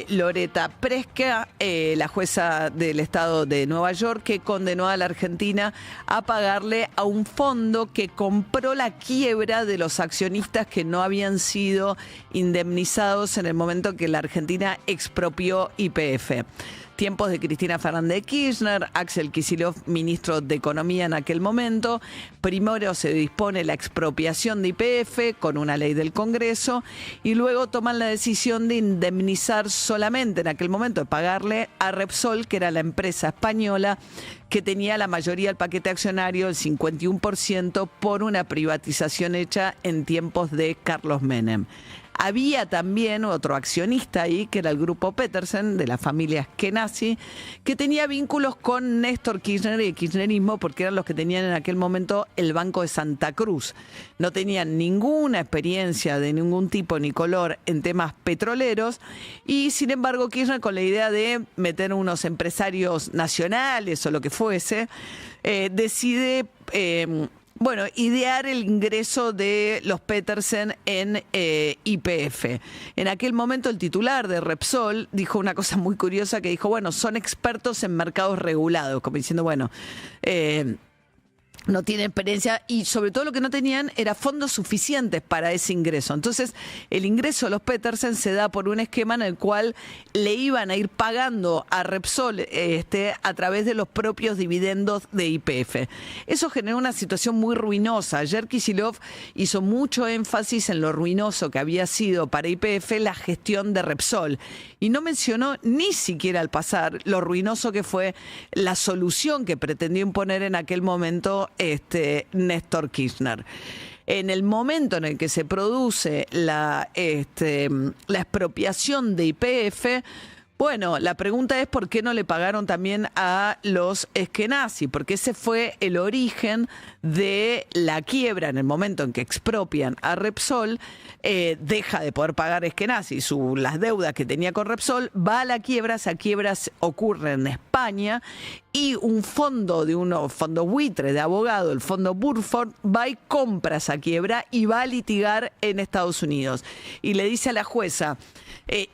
Loretta Preska, la jueza del Estado de Nueva York, que condenó a la Argentina a pagarle a un fondo que compró la quiebra de los accionistas que no habían sido indemnizados en el momento que la Argentina expropió YPF. Tiempos de Cristina Fernández de Kirchner, Axel Kicillof, ministro de Economía en aquel momento. Primero se dispone la expropiación de YPF con una ley del Congreso y luego toman la decisión de indemnizar solamente en aquel momento, de pagarle a Repsol, que era la empresa española que tenía la mayoría del paquete accionario, el 51%, por una privatización hecha en tiempos de Carlos Menem. Había también otro accionista ahí, que era el grupo Petersen, de la familia Eskenazi, que tenía vínculos con Néstor Kirchner y el kirchnerismo, porque eran los que tenían en aquel momento el Banco de Santa Cruz. No tenían ninguna experiencia de ningún tipo ni color en temas petroleros, y sin embargo Kirchner, con la idea de meter unos empresarios nacionales o lo que fuese, decide... idear el ingreso de los Petersen en YPF. En aquel momento el titular de Repsol dijo una cosa muy curiosa, que dijo, son expertos en mercados regulados, como diciendo, no tienen experiencia y sobre todo lo que no tenían era fondos suficientes para ese ingreso. Entonces, el ingreso de los Petersen se da por un esquema en el cual le iban a ir pagando a Repsol a través de los propios dividendos de YPF. Eso generó una situación muy ruinosa. Ayer Kicillof hizo mucho énfasis en lo ruinoso que había sido para YPF la gestión de Repsol y no mencionó ni siquiera al pasar lo ruinoso que fue la solución que pretendió imponer en aquel momento Néstor Kirchner. En el momento en el que se produce la expropiación de YPF, la pregunta es por qué no le pagaron también a los Eskenazi, porque ese fue el origen de la quiebra. En el momento en que expropian a Repsol, deja de poder pagar Eskenazi las deudas que tenía con Repsol, va a la quiebra. Esa quiebra ocurre en España y un fondo fondo buitre de abogado, el fondo Burford, va y compra esa quiebra y va a litigar en Estados Unidos. Y le dice a la jueza,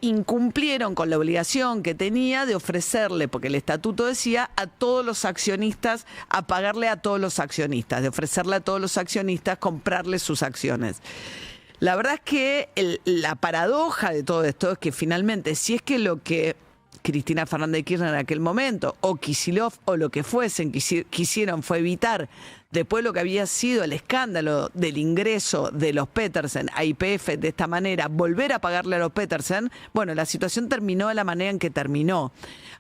incumplieron con la obligación que tenía de ofrecerle, porque el estatuto decía, a todos los accionistas, a pagarle a todos los accionistas, de ofrecerle a todos los accionistas comprarle sus acciones. La verdad es que la paradoja de todo esto es que finalmente, si es que lo que Cristina Fernández de Kirchner en aquel momento, o Kicillof, o lo que fuesen, quisieron fue evitar, después lo que había sido el escándalo del ingreso de los Petersen a YPF de esta manera, volver a pagarle a los Petersen, la situación terminó de la manera en que terminó.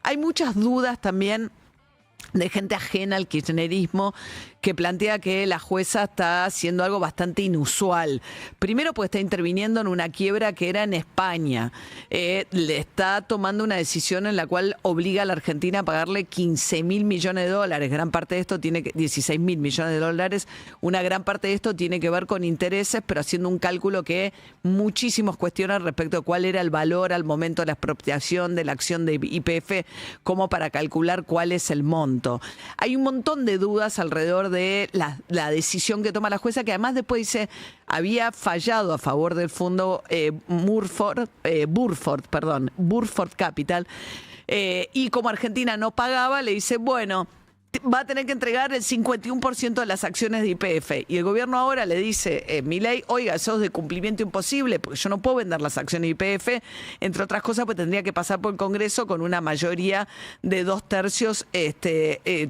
Hay muchas dudas también de gente ajena al kirchnerismo que plantea que la jueza está haciendo algo bastante inusual. Primero, pues está interviniendo en una quiebra que era en España. Le está tomando una decisión en la cual obliga a la Argentina a pagarle 15.000 millones de dólares. Gran parte de esto 16.000 millones de dólares. Una gran parte de esto tiene que ver con intereses, pero haciendo un cálculo que muchísimos cuestionan respecto a cuál era el valor al momento de la expropiación de la acción de YPF, como para calcular cuál es el monto. Hay un montón de dudas alrededor de la decisión que toma la jueza, que además después dice había fallado a favor del fondo Burford Capital, y como Argentina no pagaba, le dice, va a tener que entregar el 51% de las acciones de YPF. Y el gobierno ahora le dice, Milei, oiga, eso es de cumplimiento imposible, porque yo no puedo vender las acciones de YPF, entre otras cosas, pues tendría que pasar por el Congreso con una mayoría de 2/3,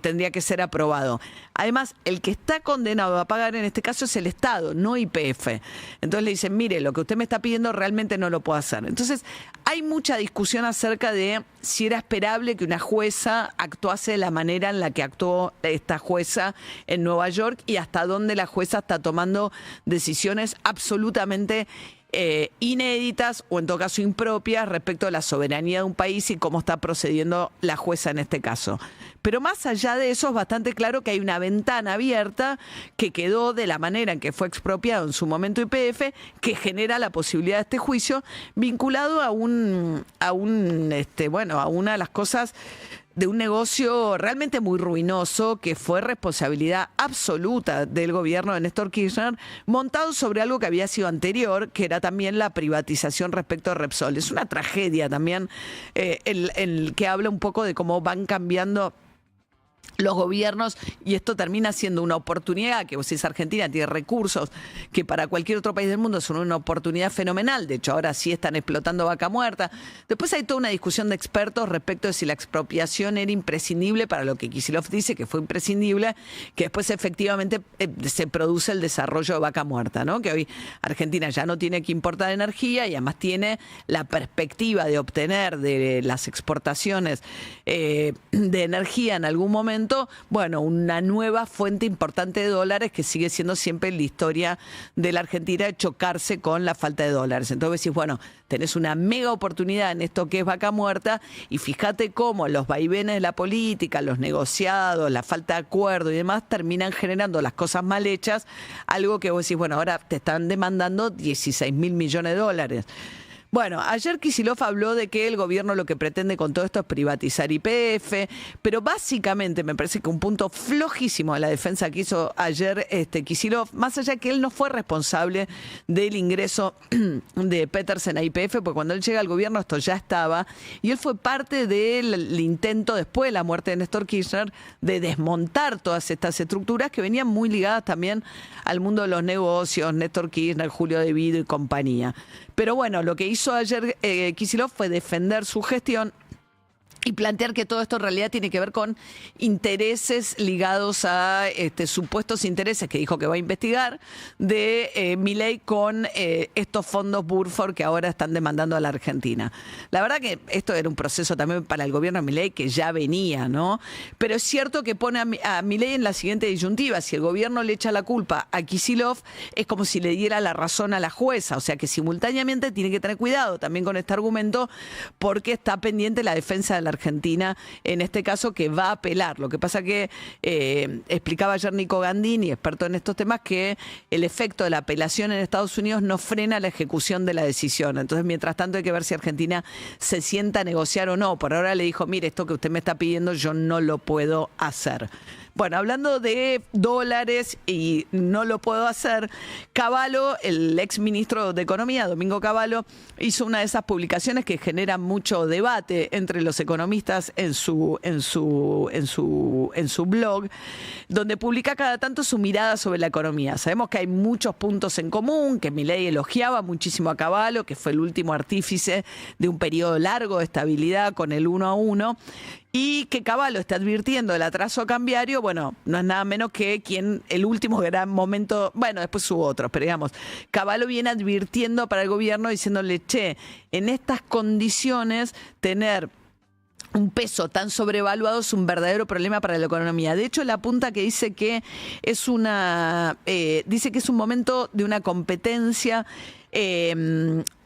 tendría que ser aprobado. Además, el que está condenado a pagar en este caso es el Estado, no YPF. Entonces le dicen, mire, lo que usted me está pidiendo realmente no lo puedo hacer. Entonces, hay mucha discusión acerca de si era esperable que una jueza actuase de la manera en la que actuó esta jueza en Nueva York y hasta dónde la jueza está tomando decisiones absolutamente inéditas o en todo caso impropias respecto a la soberanía de un país y cómo está procediendo la jueza en este caso. Pero más allá de eso es bastante claro que hay una ventana abierta que quedó de la manera en que fue expropiado en su momento YPF, que genera la posibilidad de este juicio vinculado a una de las cosas de un negocio realmente muy ruinoso que fue responsabilidad absoluta del gobierno de Néstor Kirchner, montado sobre algo que había sido anterior, que era también la privatización respecto a Repsol. Es una tragedia también el que habla un poco de cómo van cambiando los gobiernos, y esto termina siendo una oportunidad que, si es Argentina, tiene recursos que para cualquier otro país del mundo son una oportunidad fenomenal. De hecho, ahora sí están explotando vaca muerta. Después hay toda una discusión de expertos respecto de si la expropiación era imprescindible para lo que Kicillof dice que fue imprescindible, que después efectivamente se produce el desarrollo de vaca muerta, ¿no? Que hoy Argentina ya no tiene que importar energía y además tiene la perspectiva de obtener de las exportaciones de energía en algún momento, bueno, una nueva fuente importante de dólares que sigue siendo siempre la historia de la Argentina de chocarse con la falta de dólares. Entonces decís, bueno, tenés una mega oportunidad en esto que es vaca muerta y fíjate cómo los vaivenes de la política, los negociados, la falta de acuerdo y demás terminan generando las cosas mal hechas, algo que vos decís, bueno, ahora te están demandando 16.000 millones de dólares. Bueno, ayer Kicillof habló de que el gobierno lo que pretende con todo esto es privatizar YPF, pero básicamente me parece que un punto flojísimo de la defensa que hizo ayer Kicillof, más allá de que él no fue responsable del ingreso de Petersen a YPF, porque cuando él llega al gobierno esto ya estaba, y él fue parte del intento después de la muerte de Néstor Kirchner de desmontar todas estas estructuras que venían muy ligadas también al mundo de los negocios, Néstor Kirchner, Julio De Vido y compañía. Pero bueno, lo que hizo ayer Kicillof fue defender su gestión y plantear que todo esto en realidad tiene que ver con intereses ligados a supuestos intereses que dijo que va a investigar de Milei con estos fondos Burford que ahora están demandando a la Argentina. La verdad que esto era un proceso también para el gobierno de Milei que ya venía, ¿no? Pero es cierto que pone a Milei en la siguiente disyuntiva. Si el gobierno le echa la culpa a Kicillof, es como si le diera la razón a la jueza. O sea que simultáneamente tiene que tener cuidado también con este argumento porque está pendiente la defensa de la Argentina, en este caso, que va a apelar. Lo que pasa que explicaba ayer Nico Gandini, experto en estos temas, que el efecto de la apelación en Estados Unidos no frena la ejecución de la decisión. Entonces, mientras tanto, hay que ver si Argentina se sienta a negociar o no. Por ahora le dijo, mire, esto que usted me está pidiendo yo no lo puedo hacer. Bueno, hablando de dólares y no lo puedo hacer, Cavallo, el ex ministro de Economía, Domingo Cavallo, hizo una de esas publicaciones que generan mucho debate entre los economistas en su blog, donde publica cada tanto su mirada sobre la economía. Sabemos que hay muchos puntos en común, que Milei elogiaba muchísimo a Cavallo, que fue el último artífice de un periodo largo de estabilidad con el 1 a 1, y que Cavallo está advirtiendo del atraso cambiario, bueno, no es nada menos que el último gran momento, bueno, después hubo otros, pero digamos, Cavallo viene advirtiendo para el gobierno diciéndole, che, en estas condiciones tener un peso tan sobrevaluado es un verdadero problema para la economía. De hecho, la apunta que dice que es un momento de una competencia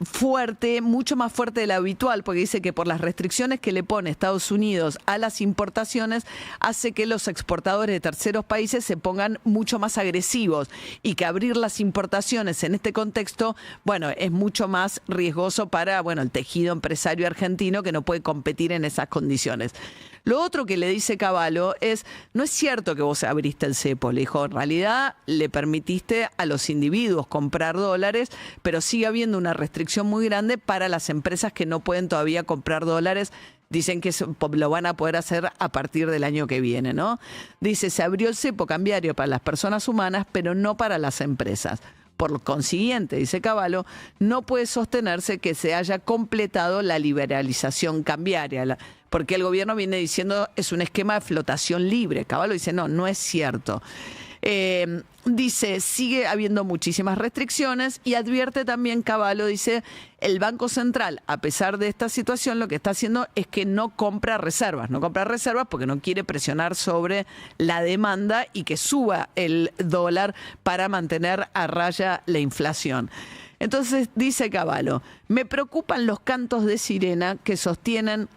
fuerte, mucho más fuerte de lo habitual, porque dice que por las restricciones que le pone Estados Unidos a las importaciones, hace que los exportadores de terceros países se pongan mucho más agresivos y que abrir las importaciones en este contexto, bueno, es mucho más riesgoso para, bueno, el tejido empresario argentino que no puede competir en esas condiciones. Lo otro que le dice Cavallo es, no es cierto que vos abriste el cepo. Le dijo, en realidad le permitiste a los individuos comprar dólares, pero sigue habiendo una restricción muy grande para las empresas que no pueden todavía comprar dólares. Dicen que lo van a poder hacer a partir del año que viene, ¿no? Dice, se abrió el cepo cambiario para las personas humanas, pero no para las empresas. Por consiguiente, dice Cavallo, no puede sostenerse que se haya completado la liberalización cambiaria, porque el gobierno viene diciendo es un esquema de flotación libre. Cavallo dice, no es cierto. Dice, sigue habiendo muchísimas restricciones y advierte también Cavallo, dice, el Banco Central, a pesar de esta situación, lo que está haciendo es que no compra reservas. No compra reservas porque no quiere presionar sobre la demanda y que suba el dólar para mantener a raya la inflación. Entonces, dice Cavallo, me preocupan los cantos de sirena que sostienen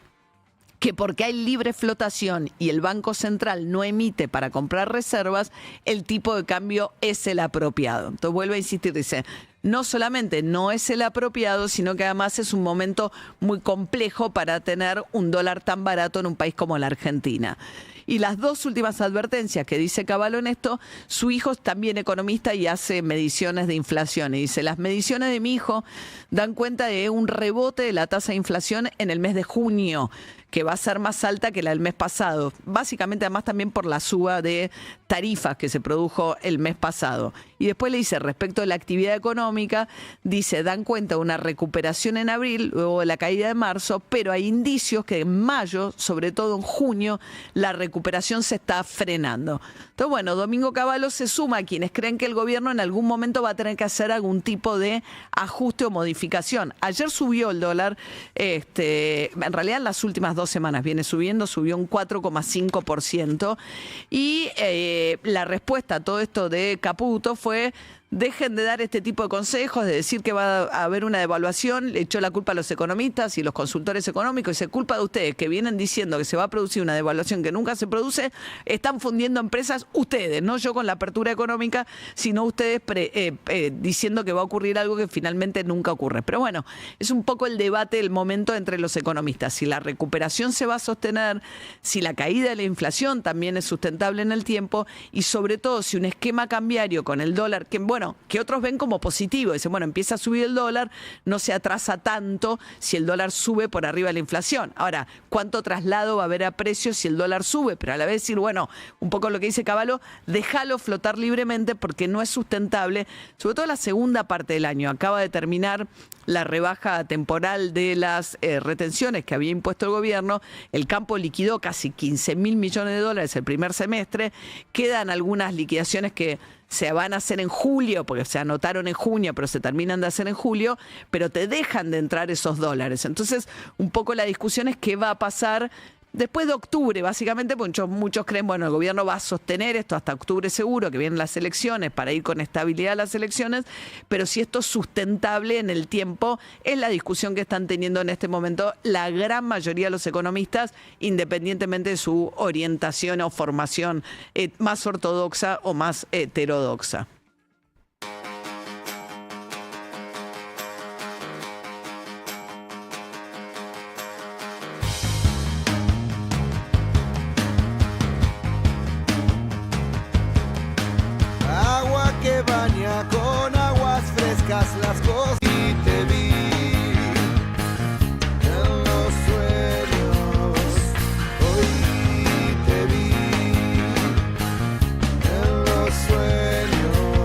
que porque hay libre flotación y el Banco Central no emite para comprar reservas, el tipo de cambio es el apropiado. Entonces vuelve a insistir, dice, no solamente no es el apropiado, sino que además es un momento muy complejo para tener un dólar tan barato en un país como la Argentina. Y las dos últimas advertencias que dice Cavallo en esto, su hijo es también economista y hace mediciones de inflación. Y dice, las mediciones de mi hijo dan cuenta de un rebote de la tasa de inflación en el mes de junio, que va a ser más alta que la del mes pasado. Básicamente, además, también por la suba de tarifas que se produjo el mes pasado. Y después le dice, respecto a la actividad económica, dice, dan cuenta de una recuperación en abril, luego de la caída de marzo, pero hay indicios que en mayo, sobre todo en junio, la recuperación se está frenando. Entonces, bueno, Domingo Cavallo se suma a quienes creen que el gobierno en algún momento va a tener que hacer algún tipo de ajuste o modificación. Ayer subió el dólar, en realidad en las últimas 2 semanas viene subiendo, subió un 4,5%. Y la respuesta a todo esto de Caputo fue, dejen de dar este tipo de consejos, de decir que va a haber una devaluación, le echó la culpa a los economistas y los consultores económicos, y se culpa de ustedes que vienen diciendo que se va a producir una devaluación que nunca se produce, están fundiendo empresas ustedes, no yo con la apertura económica, sino ustedes diciendo que va a ocurrir algo que finalmente nunca ocurre. Pero bueno, es un poco el debate del momento entre los economistas, si la recuperación se va a sostener, si la caída de la inflación también es sustentable en el tiempo, y sobre todo si un esquema cambiario con el dólar, que bueno, que otros ven como positivo, dicen, bueno, empieza a subir el dólar, no se atrasa tanto si el dólar sube por arriba de la inflación. Ahora, ¿cuánto traslado va a haber a precios si el dólar sube? Pero a la vez decir, bueno, un poco lo que dice Cavallo, déjalo flotar libremente porque no es sustentable, sobre todo la segunda parte del año. Acaba de terminar la rebaja temporal de las retenciones que había impuesto el gobierno, el campo liquidó casi 15.000 millones de dólares el primer semestre, quedan algunas liquidaciones que se van a hacer en julio, porque se anotaron en junio, pero se terminan de hacer en julio, pero te dejan de entrar esos dólares. Entonces, un poco la discusión es qué va a pasar después de octubre, básicamente, porque muchos creen, bueno, el gobierno va a sostener esto hasta octubre seguro, que vienen las elecciones, para ir con estabilidad a las elecciones, pero si esto es sustentable en el tiempo, es la discusión que están teniendo en este momento la gran mayoría de los economistas, independientemente de su orientación o formación más ortodoxa o más heterodoxa. Agua que baña con aguas frescas las cosas. Y te vi en los sueños. Hoy te vi en los sueños.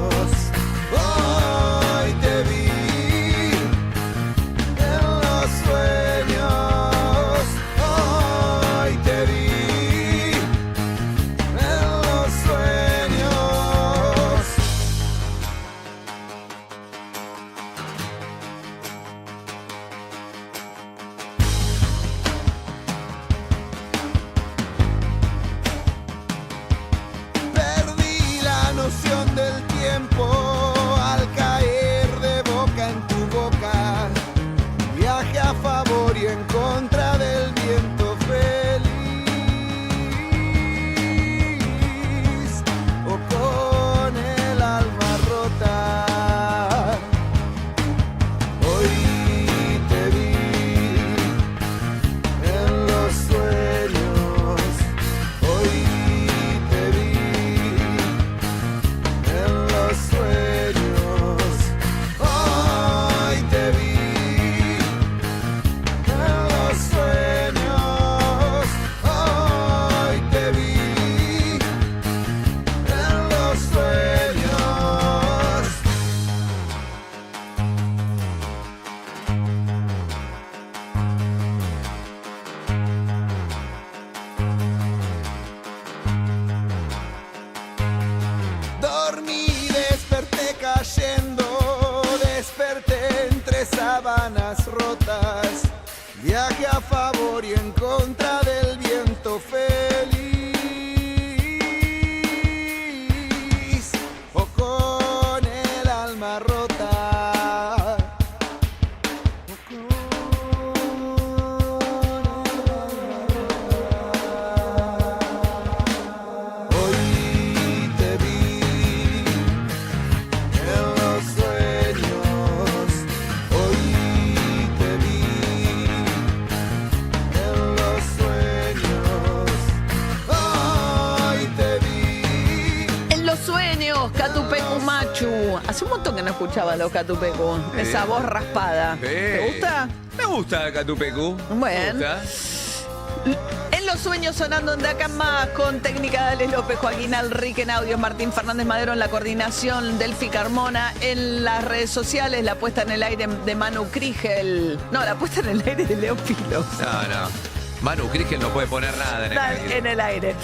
Viaje a favor y en contra del viento feliz, o con el alma rota. Hoy te vi en los sueños, hoy te vi en los sueños, hoy te vi. En los sueños, Catupecu Machu. Hace un montón que no escuchaba a los Catupecu. Esa voz raspada. ¿Te gusta? Me gusta Catupecu. Bueno. Me gusta. En los sueños sonando en De Acá en Más con técnica de Alex López, Joaquín Alrique en audios, Martín Fernández Madero en la coordinación, Delphi Carmona en las redes sociales, la puesta en el aire de Manu Krigel. No, la puesta en el aire de Leo Pilos. No. Manu Krigel no puede poner nada en el aire. En el aire.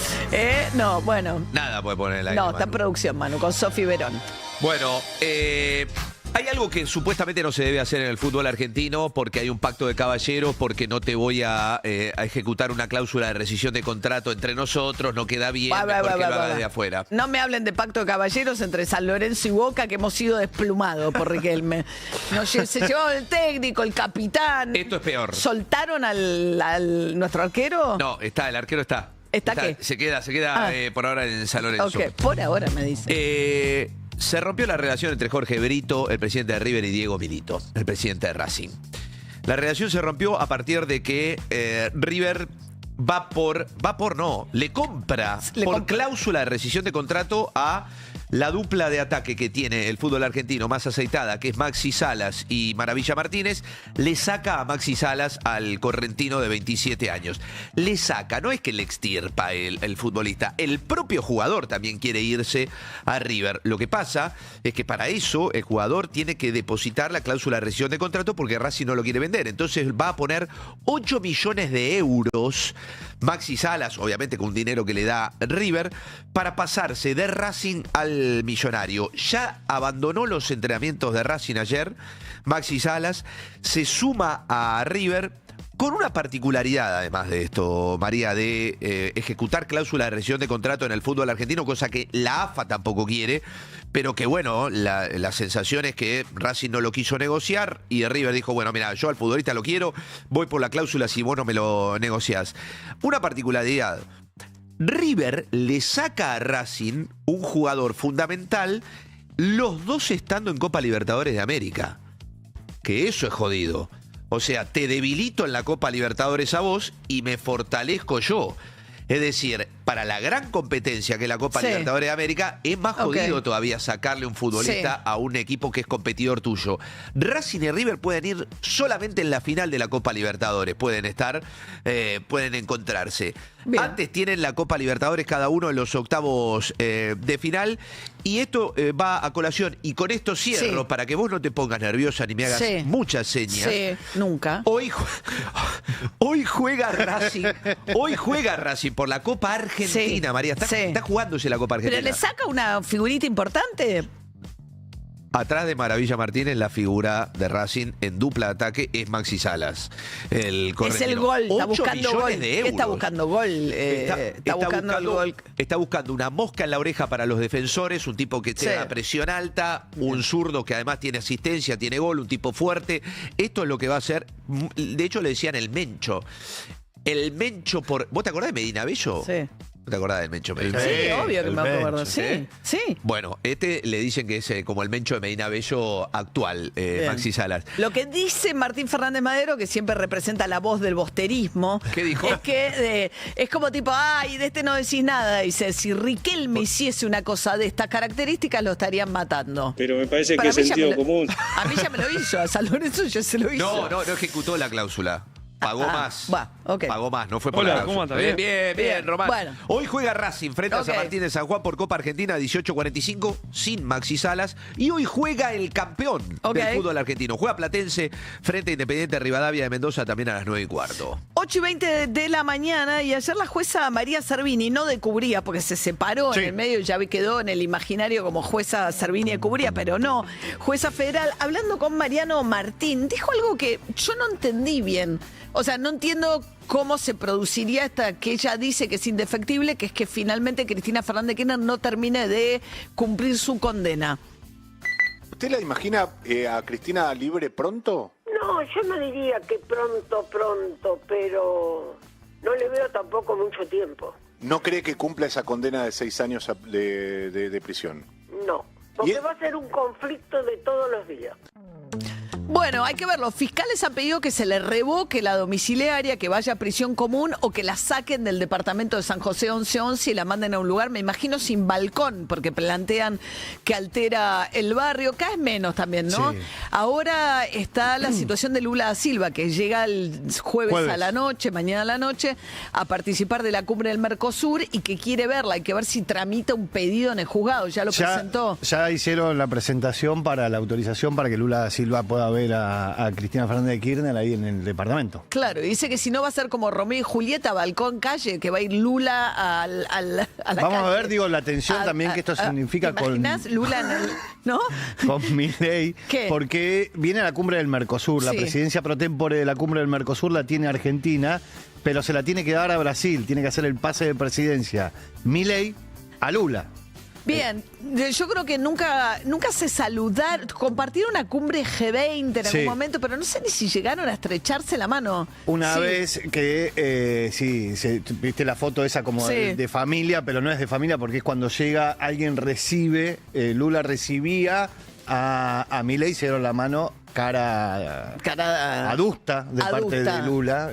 No, bueno. Nada puede poner en el aire. No, está en producción, Manu, con Sofi Verón. Bueno, hay algo que supuestamente no se debe hacer en el fútbol argentino porque hay un pacto de caballeros, porque no te voy a ejecutar una cláusula de rescisión de contrato entre nosotros, no queda bien, mejor que lo hagas de afuera. No me hablen de pacto de caballeros entre San Lorenzo y Boca, que hemos sido desplumados por Riquelme. Se llevó el técnico, el capitán. Esto es peor. ¿Soltaron al nuestro arquero? No, el arquero está. ¿Está qué? Se queda por ahora en San Lorenzo. Ok, por ahora me dice. Se rompió la relación entre Jorge Brito, el presidente de River, y Diego Milito, el presidente de Racing. La relación se rompió a partir de que River le compra por cláusula de rescisión de contrato a la dupla de ataque que tiene el fútbol argentino más aceitada, que es Maxi Salas y Maravilla Martínez. Le saca a Maxi Salas al correntino de 27 años. Le saca, no es que le extirpa el futbolista, el propio jugador también quiere irse a River. Lo que pasa es que para eso el jugador tiene que depositar la cláusula de rescisión de contrato porque Racing no lo quiere vender. Entonces va a poner 8 millones de euros Maxi Salas, obviamente con un dinero que le da River, para pasarse de Racing al Millonario. Ya abandonó los entrenamientos de Racing ayer. Maxi Salas se suma a River con una particularidad, además de esto, María, de ejecutar cláusula de rescisión de contrato en el fútbol argentino, cosa que la AFA tampoco quiere, pero que bueno, la sensación es que Racing no lo quiso negociar y River dijo, bueno, mira, yo al futbolista lo quiero, voy por la cláusula si vos no me lo negociás. Una particularidad. River le saca a Racing un jugador fundamental, los dos estando en Copa Libertadores de América. Que eso es jodido. O sea, te debilito en la Copa Libertadores a vos y me fortalezco yo. Es decir, para la gran competencia que es la Copa Libertadores de América, es más jodido todavía sacarle un futbolista a un equipo que es competidor tuyo. Racing y River pueden ir solamente en la final de la Copa Libertadores. Pueden encontrarse. Bien. Antes tienen la Copa Libertadores cada uno en los octavos de final. Y esto va a colación. Y con esto cierro para que vos no te pongas nerviosa ni me hagas muchas señas. Nunca. Hoy juega Racing. Hoy juega Racing por la Copa Argentina, María. Está jugándose la Copa Argentina. ¿Pero le saca una figurita importante? Atrás de Maravilla Martínez, la figura de Racing en dupla de ataque es Maxi Salas. El es el gol, está buscando gol. Está buscando gol. Está buscando una mosca en la oreja para los defensores, un tipo que te da presión alta, un zurdo que además tiene asistencia, tiene gol, un tipo fuerte. Esto es lo que va a hacer. De hecho, le decían el Mencho. El Mencho por... ¿Vos te acordás de Medina Bello? Sí. ¿No te acordás del Mencho Medina? Sí, obvio que me acuerdo. Sí. Bueno, le dicen que es como el Mencho de Medina Bello actual, Maxi Salas. Lo que dice Martín Fernández Madero, que siempre representa la voz del bosterismo, ¿qué dijo? Es que es como tipo, ay, de este no decís nada. Dice, si Riquelme hiciese una cosa de estas características, lo estarían matando. Pero me parece que es sentido común. A mí ya me lo hizo, a San Lorenzo ya se lo hizo. No ejecutó la cláusula. Pagó más. Pagó más, no fue por la cláusula. Bien, Román. Bueno. Hoy juega Racing frente a San Martín de San Juan por Copa Argentina 18:45 sin Maxi Salas. Y hoy juega el campeón del fútbol argentino. Juega Platense frente a Independiente Rivadavia de Mendoza también a las 9:15. 8:20 de la mañana. Y ayer la jueza María Servini no de Cubría, porque se separó en el medio y ya quedó en el imaginario como jueza Servini de Cubría, pero no. Jueza federal, hablando con Mariano Martín, dijo algo que yo no entendí bien. O sea, no entiendo cómo se produciría esta que ella dice que es indefectible, que es que finalmente Cristina Fernández de Kirchner no termine de cumplir su condena. ¿Usted la imagina a Cristina libre pronto? No, yo no diría que pronto, pero no le veo tampoco mucho tiempo. ¿No cree que cumpla esa condena de 6 años de prisión? No, porque va a ser un conflicto de todos los días. Bueno, hay que ver, los fiscales han pedido que se le revoque la domiciliaria, que vaya a prisión común o que la saquen del departamento de San José 1111 y la manden a un lugar, me imagino, sin balcón, porque plantean que altera el barrio, cada vez menos también, ¿no? Sí. Ahora está la situación de Lula da Silva, que llega el jueves a la noche, mañana a la noche, a participar de la cumbre del Mercosur y que quiere verla, hay que ver si tramita un pedido en el juzgado, ya lo presentó. Ya hicieron la presentación para la autorización para que Lula da Silva pueda ver a Cristina Fernández de Kirchner ahí en el departamento. Claro, y dice que si no va a ser como Romeo y Julieta, balcón, calle, que va a ir Lula a la Vamos calle. a ver, digo, la tensión también que esto significa ¿te imaginas? Lula en el, ¿no? con Milei, ¿Qué? porque viene la cumbre del Mercosur, la Sí. presidencia pro tempore de la cumbre del Mercosur la tiene Argentina, pero se la tiene que dar a Brasil, tiene que hacer el pase de presidencia Milei a Lula. Bien, yo creo que nunca se saludar, compartir una cumbre G20 en Sí. algún momento, pero no sé ni si llegaron a estrecharse la mano. Una Sí. vez que, viste la foto esa como Sí. de familia, pero no es de familia porque es cuando llega, alguien recibe, Lula recibía a Milei, se dieron la mano cara adusta de parte de Lula,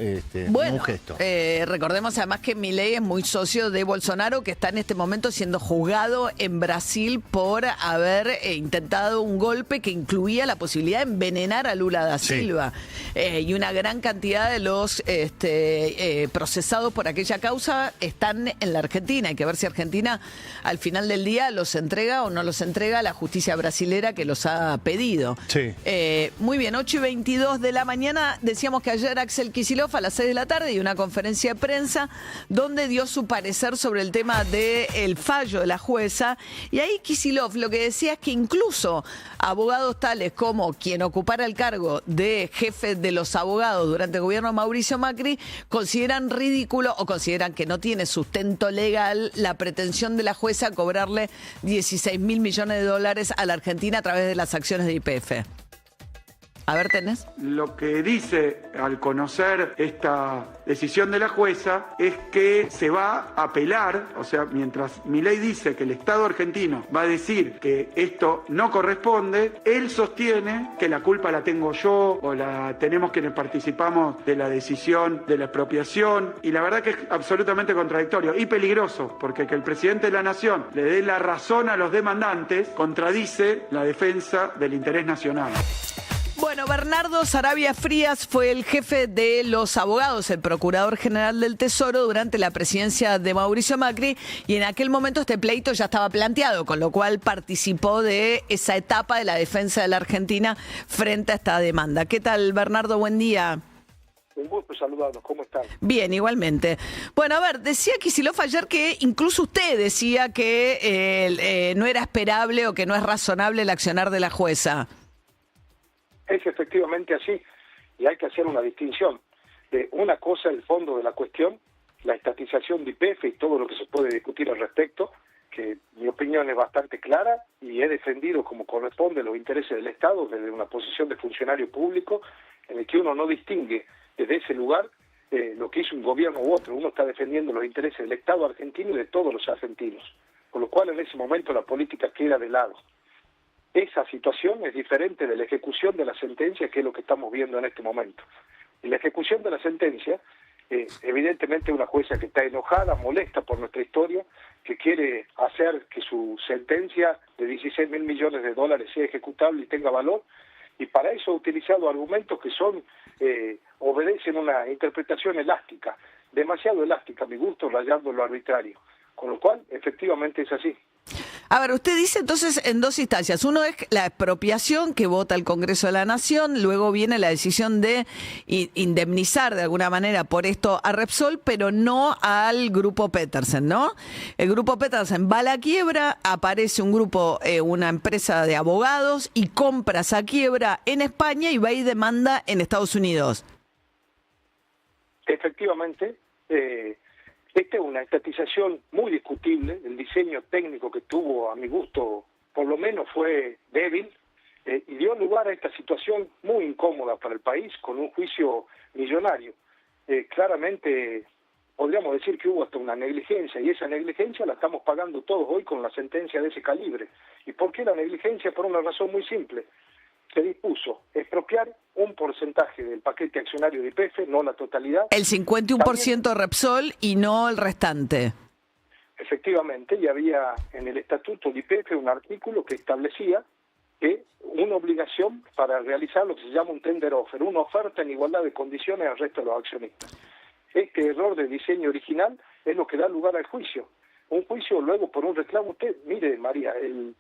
Bueno, un gesto. Recordemos además que Milei es muy socio de Bolsonaro, que está en este momento siendo juzgado en Brasil por haber intentado un golpe que incluía la posibilidad de envenenar a Lula da Silva. Y una gran cantidad de los procesados por aquella causa están en la Argentina. Hay que ver si Argentina al final del día los entrega o no los entrega a la justicia brasilera que los ha pedido. Sí. Muy bien, 8:22 de la mañana. Decíamos que ayer Axel Kicillof a las 6 de la tarde dio una conferencia de prensa donde dio su parecer sobre el tema del fallo de la jueza. Y ahí Kicillof lo que decía es que incluso abogados tales como quien ocupara el cargo de jefe de los abogados durante el gobierno de Mauricio Macri consideran ridículo o consideran que no tiene sustento legal la pretensión de la jueza a cobrarle 16.000 millones de dólares a la Argentina a través de las acciones de YPF. A ver, ¿tenés? Lo que dice al conocer esta decisión de la jueza es que se va a apelar, o sea, mientras Milei dice que el Estado argentino va a decir que esto no corresponde, él sostiene que la culpa la tengo yo o la tenemos quienes participamos de la decisión de la expropiación, y la verdad que es absolutamente contradictorio y peligroso, porque que el presidente de la Nación le dé la razón a los demandantes contradice la defensa del interés nacional. Bueno, Bernardo Sarabia Frías fue el jefe de los abogados, el procurador general del Tesoro durante la presidencia de Mauricio Macri, y en aquel momento este pleito ya estaba planteado, con lo cual participó de esa etapa de la defensa de la Argentina frente a esta demanda. ¿Qué tal, Bernardo? Buen día. Un gusto saludarlos, ¿cómo están? Bien, igualmente. Bueno, a ver, decía Kicillof ayer que incluso usted decía que no era esperable o que no es razonable el accionar de la jueza. Es efectivamente así, y hay que hacer una distinción. De una cosa, el fondo de la cuestión, la estatización de YPF y todo lo que se puede discutir al respecto, que mi opinión es bastante clara y he defendido como corresponde los intereses del Estado desde una posición de funcionario público en el que uno no distingue desde ese lugar lo que hizo un gobierno u otro. Uno está defendiendo los intereses del Estado argentino y de todos los argentinos, con lo cual en ese momento la política queda de lado. Esa situación es diferente de la ejecución de la sentencia, que es lo que estamos viendo en este momento. En la ejecución de la sentencia, evidentemente una jueza que está enojada, molesta por nuestra historia, que quiere hacer que su sentencia de 16.000 millones de dólares sea ejecutable y tenga valor, y para eso ha utilizado argumentos que obedecen una interpretación elástica, demasiado elástica a mi gusto, rayando lo arbitrario. Con lo cual, efectivamente es así. A ver, usted dice entonces en dos instancias. Uno es la expropiación que vota el Congreso de la Nación, luego viene la decisión de indemnizar de alguna manera por esto a Repsol, pero no al Grupo Petersen, ¿no? El Grupo Petersen va a la quiebra, aparece un grupo, una empresa de abogados y compra esa quiebra en España y va y demanda en Estados Unidos. efectivamente, esta es una estatización muy discutible. El diseño técnico que tuvo, a mi gusto, por lo menos fue débil, y dio lugar a esta situación muy incómoda para el país, con un juicio millonario. Claramente podríamos decir que hubo hasta una negligencia, y esa negligencia la estamos pagando todos hoy con la sentencia de ese calibre. ¿Y por qué la negligencia? Por una razón muy simple. Se dispuso expropiar un porcentaje del paquete accionario de YPF, no la totalidad. El 51% de Repsol y no el restante. Efectivamente, y había en el estatuto de YPF un artículo que establecía que una obligación para realizar lo que se llama un tender offer, una oferta en igualdad de condiciones al resto de los accionistas. Este error de diseño original es lo que da lugar al juicio. Un juicio luego por un reclamo. Usted, mire María, el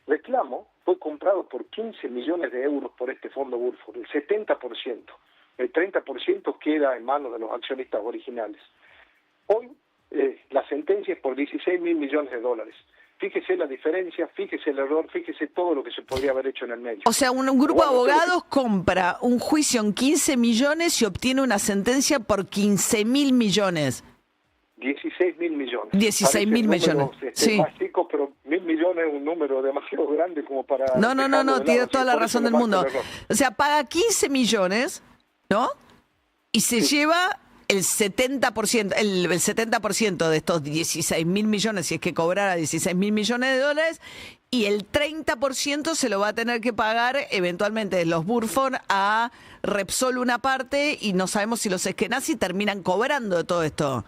reclamo fue comprado por 15 millones de euros por este fondo Burford, el 70%. El 30% queda en manos de los accionistas originales. Hoy la sentencia es por 16 mil millones de dólares. Fíjese la diferencia, fíjese el error, fíjese todo lo que se podría haber hecho en el medio. O sea, un grupo de abogados compra un juicio en 15 millones y obtiene una sentencia por 15 mil millones. 16 mil millones. 16 mil millones. Sí. Más chico, pero 1.000 millones es un número demasiado grande como para... No, tiene toda la razón del mundo. O sea, paga 15 millones, ¿no? Y se lleva el 70%, el 70% de estos 16 mil millones, si es que cobrara 16 mil millones de dólares, y el 30% se lo va a tener que pagar eventualmente los Burford a Repsol una parte, y no sabemos si los Eskenazi terminan cobrando de todo esto.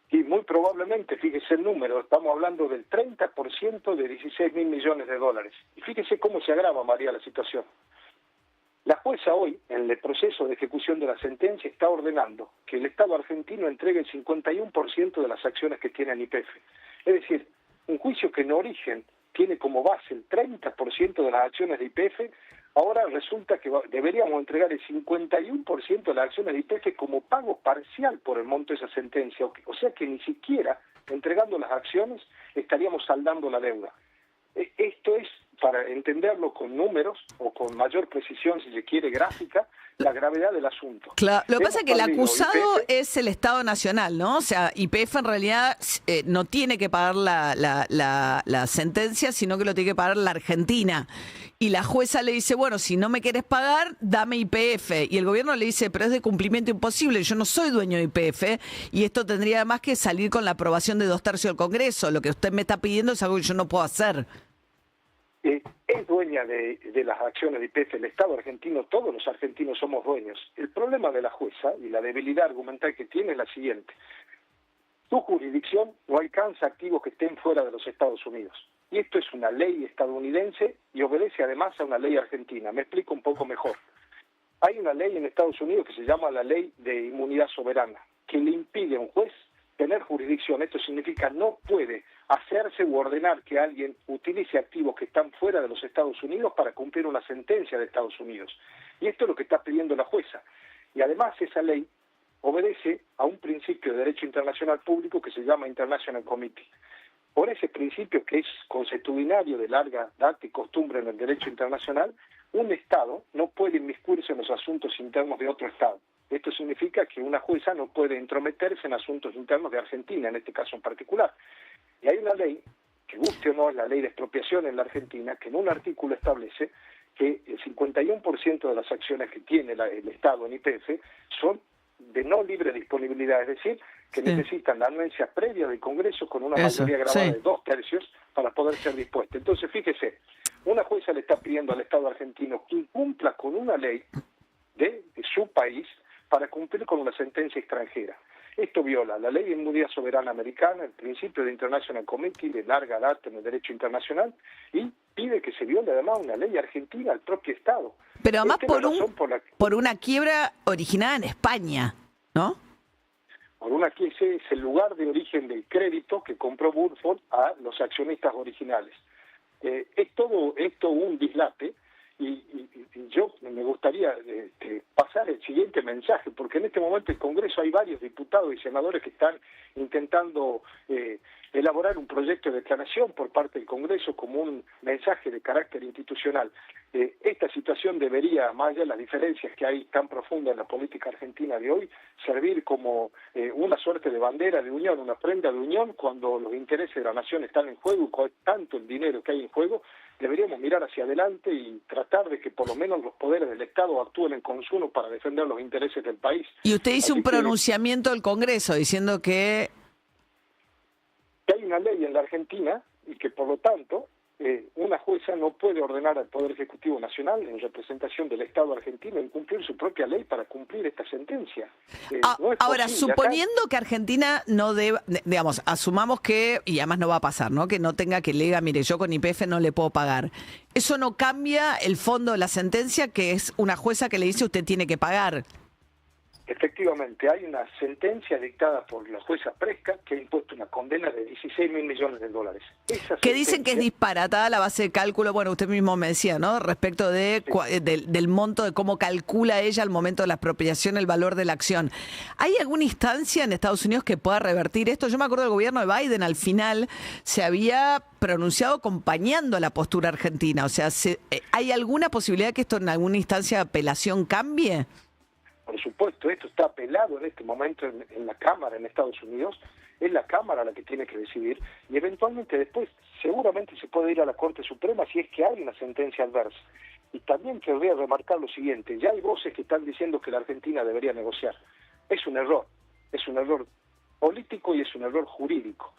Y muy probablemente, fíjese el número, estamos hablando del 30% de 16 mil millones de dólares. Y fíjese cómo se agrava, María, la situación. La jueza hoy, en el proceso de ejecución de la sentencia, está ordenando que el Estado argentino entregue el 51% de las acciones que tiene en YPF. Es decir, un juicio que en origen tiene como base el 30% de las acciones de YPF, ahora resulta que deberíamos entregar el 51% de las acciones de YPF como pago parcial por el monto de esa sentencia. O sea que ni siquiera entregando las acciones estaríamos saldando la deuda. Esto es, para entenderlo con números o con mayor precisión, si se quiere, gráfica, la gravedad del asunto. Claro, lo que pasa es que el acusado es el Estado Nacional, ¿no? O sea, YPF en realidad no tiene que pagar la sentencia, sino que lo tiene que pagar la Argentina. Y la jueza le dice, bueno, si no me querés pagar, dame YPF. Y el gobierno le dice, pero es de cumplimiento imposible, yo no soy dueño de YPF, y esto tendría además que salir con la aprobación de 2/3 del Congreso. Lo que usted me está pidiendo es algo que yo no puedo hacer. Es dueña de las acciones de YPF, el Estado argentino, todos los argentinos somos dueños. El problema de la jueza y la debilidad argumental que tiene es la siguiente. Su jurisdicción no alcanza activos que estén fuera de los Estados Unidos. Y esto es una ley estadounidense y obedece además a una ley argentina. Me explico un poco mejor. Hay una ley en Estados Unidos que se llama la Ley de Inmunidad Soberana, que le impide a un juez tener jurisdicción. Esto significa no puede hacerse u ordenar que alguien utilice activos que están fuera de los Estados Unidos para cumplir una sentencia de Estados Unidos. Y esto es lo que está pidiendo la jueza. Y además esa ley obedece a un principio de derecho internacional público que se llama International Committee. Por ese principio, que es consuetudinario de larga data y costumbre en el derecho internacional, un Estado no puede inmiscuirse en los asuntos internos de otro Estado. Esto significa que una jueza no puede entrometerse en asuntos internos de Argentina, en este caso en particular. Y hay una ley, que guste o no, es la ley de expropiación en la Argentina, que en un artículo establece que el 51% de las acciones que tiene el Estado en YPF son de no libre disponibilidad, es decir, que necesitan la anuencia previa del Congreso con una mayoría grabada de 2/3 para poder ser dispuesta. Entonces, fíjese, una jueza le está pidiendo al Estado argentino que cumpla con una ley de su país para cumplir con una sentencia extranjera. Esto viola la ley de inmunidad soberana americana, el principio de International Committee de larga data en el derecho internacional, y pide que se viole además una ley argentina al propio Estado. Pero además por una quiebra originada en España, ¿no? Ese es el lugar de origen del crédito que compró Burford a los accionistas originales. Es todo un dislate, Y yo me gustaría pasar el siguiente mensaje, porque en este momento en el Congreso hay varios diputados y senadores que están intentando elaborar un proyecto de declaración por parte del Congreso como un mensaje de carácter institucional. Esta situación debería, más allá de las diferencias que hay tan profundas en la política argentina de hoy, servir como una suerte de bandera de unión, una prenda de unión cuando los intereses de la nación están en juego, con tanto el dinero que hay en juego. Deberíamos mirar hacia adelante y tratar de que por lo menos los poderes del Estado actúen en consumo para defender los intereses del país. Y usted hizo un pronunciamiento del Congreso diciendo que hay una ley en la Argentina y que por lo tanto una jueza no puede ordenar al Poder Ejecutivo Nacional en representación del Estado argentino incumplir su propia ley para cumplir esta sentencia. No es ahora, posible. suponiendo que Argentina no deba, digamos, asumamos que, y además no va a pasar, ¿no? Que no tenga que leer, mire, yo con YPF no le puedo pagar. Eso no cambia el fondo de la sentencia, que es una jueza que le dice usted tiene que pagar. Efectivamente, hay una sentencia dictada por la jueza Presca que ha impuesto una condena de 16.000 millones de dólares. Que dicen que es disparatada la base de cálculo, bueno, usted mismo me decía, ¿no? Respecto de del monto, de cómo calcula ella al momento de la expropiación el valor de la acción. ¿Hay alguna instancia en Estados Unidos que pueda revertir esto? Yo me acuerdo del gobierno de Biden, al final se había pronunciado acompañando a la postura argentina. O sea, ¿hay alguna posibilidad que esto en alguna instancia de apelación cambie? Por supuesto, esto está apelado en este momento en la Cámara en Estados Unidos. Es la Cámara la que tiene que decidir y eventualmente después seguramente se puede ir a la Corte Suprema si es que hay una sentencia adversa. Y también querría remarcar lo siguiente: ya hay voces que están diciendo que la Argentina debería negociar. Es un error político y es un error jurídico.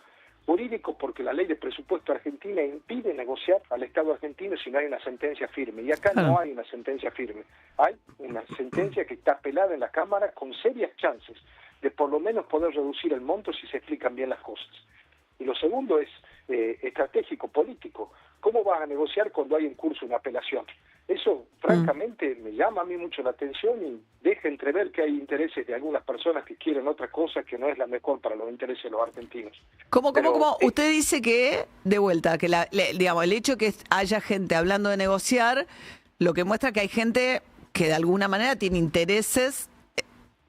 Jurídico porque la ley de presupuesto argentina impide negociar al Estado argentino si no hay una sentencia firme. Y acá no hay una sentencia firme. Hay una sentencia que está apelada en la Cámara con serias chances de por lo menos poder reducir el monto si se explican bien las cosas. Y lo segundo es estratégico, político. ¿Cómo vas a negociar cuando hay en curso una apelación? Eso, francamente, me llama a mí mucho la atención y deja entrever que hay intereses de algunas personas que quieren otra cosa que no es la mejor para los intereses de los argentinos. ¿Cómo? Usted dice que, de vuelta, que digamos, el hecho de que haya gente hablando de negociar, lo que muestra que hay gente que de alguna manera tiene intereses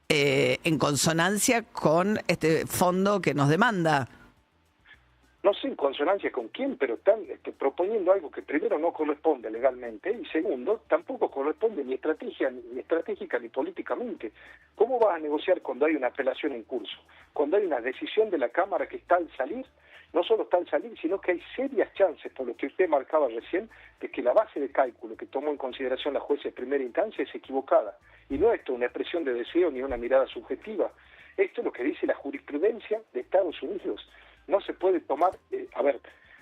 en consonancia con este fondo que nos demanda. No sé en consonancia con quién, pero están proponiendo algo que primero no corresponde legalmente y segundo, tampoco corresponde ni estratégica ni políticamente. ¿Cómo vas a negociar cuando hay una apelación en curso? Cuando hay una decisión de la Cámara que está al salir, no solo está al salir, sino que hay serias chances, por lo que usted marcaba recién, de que la base de cálculo que tomó en consideración la jueza de primera instancia es equivocada. Y no es esto una expresión de deseo ni una mirada subjetiva. Esto es lo que dice la jurisprudencia de Estados Unidos. No se puede tomar,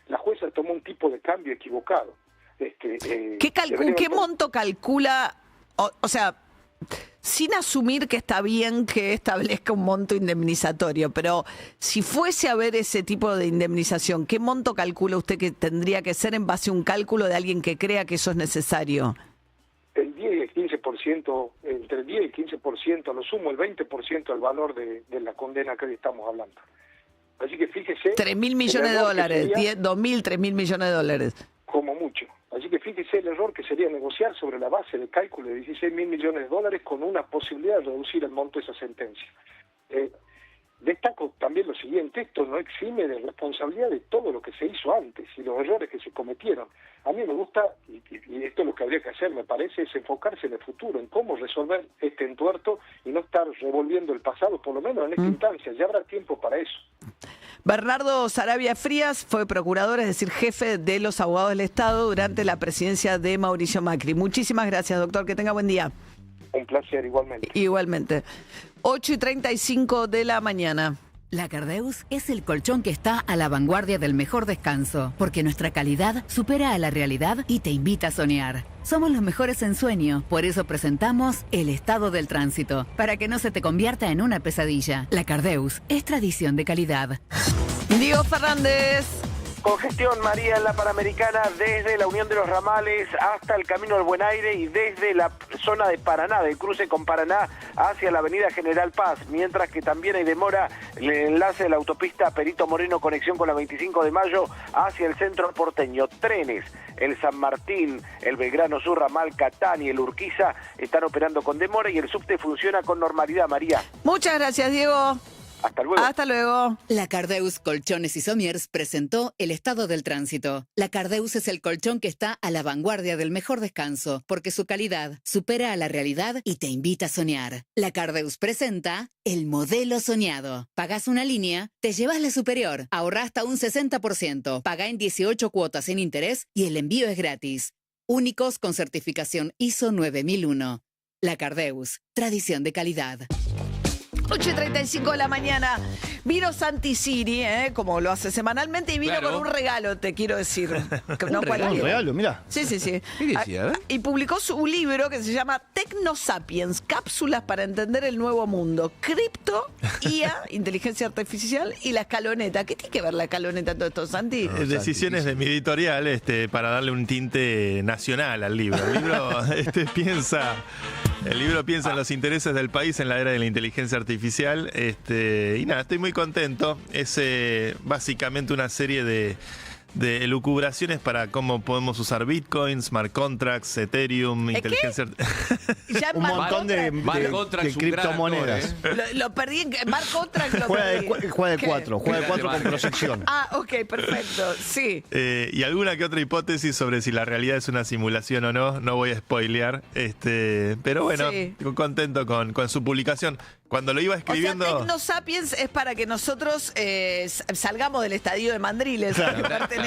la jueza tomó un tipo de cambio equivocado. ¿Qué monto calcula? O sea, sin asumir que está bien que establezca un monto indemnizatorio, pero si fuese a haber ese tipo de indemnización, ¿qué monto calcula usted que tendría que ser en base a un cálculo de alguien que crea que eso es necesario? El 10 y el 15%, entre el 10 y el 15%, a lo sumo el 20% del valor de la condena que hoy estamos hablando. Así que fíjese... 3.000 millones de dólares, 2.000, 3.000 millones de dólares. Como mucho. Así que fíjese el error que sería negociar sobre la base del cálculo de 16.000 millones de dólares con una posibilidad de reducir el monto de esa sentencia. Destaco también lo siguiente: esto no exime de responsabilidad de todo lo que se hizo antes y los errores que se cometieron. A mí me gusta, y esto es lo que habría que hacer, me parece, es enfocarse en el futuro, en cómo resolver este entuerto y no estar revolviendo el pasado, por lo menos en esta instancia. Ya habrá tiempo para eso. Bernardo Sarabia Frías fue procurador, es decir, jefe de los abogados del Estado durante la presidencia de Mauricio Macri. Muchísimas gracias, doctor. Que tenga buen día. Un placer, igualmente. Igualmente. 8:35 de la mañana. La Cardeus es el colchón que está a la vanguardia del mejor descanso, porque nuestra calidad supera a la realidad y te invita a soñar. Somos los mejores en sueño, por eso presentamos el estado del tránsito, para que no se te convierta en una pesadilla. La Cardeus es tradición de calidad. Diego Fernández. Congestión, María, en la Panamericana, desde la Unión de los Ramales hasta el Camino del Buen Aire y desde la zona de Paraná, del cruce con Paraná hacia la avenida General Paz, mientras que también hay demora en el enlace de la autopista Perito Moreno, conexión con la 25 de Mayo hacia el centro porteño. Trenes, el San Martín, el Belgrano Sur, Ramal, Catán y el Urquiza están operando con demora y el subte funciona con normalidad, María. Muchas gracias, Diego. Hasta luego. Hasta luego. La Cardeus Colchones y Somiers presentó el estado del tránsito. La Cardeus es el colchón que está a la vanguardia del mejor descanso, porque su calidad supera a la realidad y te invita a soñar. La Cardeus presenta el modelo soñado. Pagás una línea, te llevas la superior, ahorrá hasta un 60%, pagá en 18 cuotas sin interés y el envío es gratis. Únicos con certificación ISO 9001. La Cardeus, tradición de calidad. 8:35 de la mañana. Vino Santi Siri, como lo hace semanalmente, y vino Claro. con un regalo, te quiero decir. Que no Un cualquiera. regalo, mira. Sí, sí, sí. ¿Qué decía? Y publicó su libro que se llama Tecnosapiens, cápsulas para entender el nuevo mundo. Cripto, IA, inteligencia artificial y la escaloneta. ¿Qué tiene que ver la escaloneta en todo esto, Santi? Decisiones de mi editorial para darle un tinte nacional al libro. El libro piensa en los intereses del país en la era de la inteligencia artificial. Y nada, estoy muy contento. Es básicamente una serie de elucubraciones para cómo podemos usar Bitcoin, smart contracts, Ethereum, inteligencia Ya Un montón de Contracts, un gran criptomonedas. actor, Lo perdí en Mark Contract. Lo Juega perdí. de ¿Qué? 4 con proyección. Ah, ok, perfecto. Sí. y alguna que otra hipótesis sobre si la realidad es una simulación o no. No voy a spoilear. Pero bueno, Sí. contento con su publicación. Cuando lo iba escribiendo... O sea, Tecnosapiens es para que nosotros salgamos del estadio de Mandriles al que pertenecemos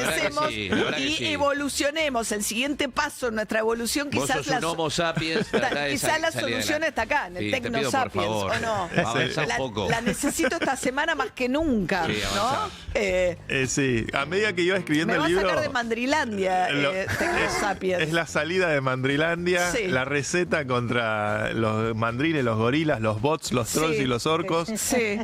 la verdad que y sí. evolucionemos. El siguiente paso en nuestra evolución Vos quizás sos un homo sapiens. quizás la solución está acá, en el Sí, te pido, por Tecnosapiens, favor, ¿o no? avanza un poco. La necesito esta semana más que nunca, Sí, ¿no? avanza. sí, a medida que iba escribiendo Me va el a libro... sacar de Mandrilandia, Tecnosapiens. Es la salida de Mandrilandia, Sí. la receta contra los mandriles, los gorilas, los bots, los trolls Sí. y los orcos. Sí.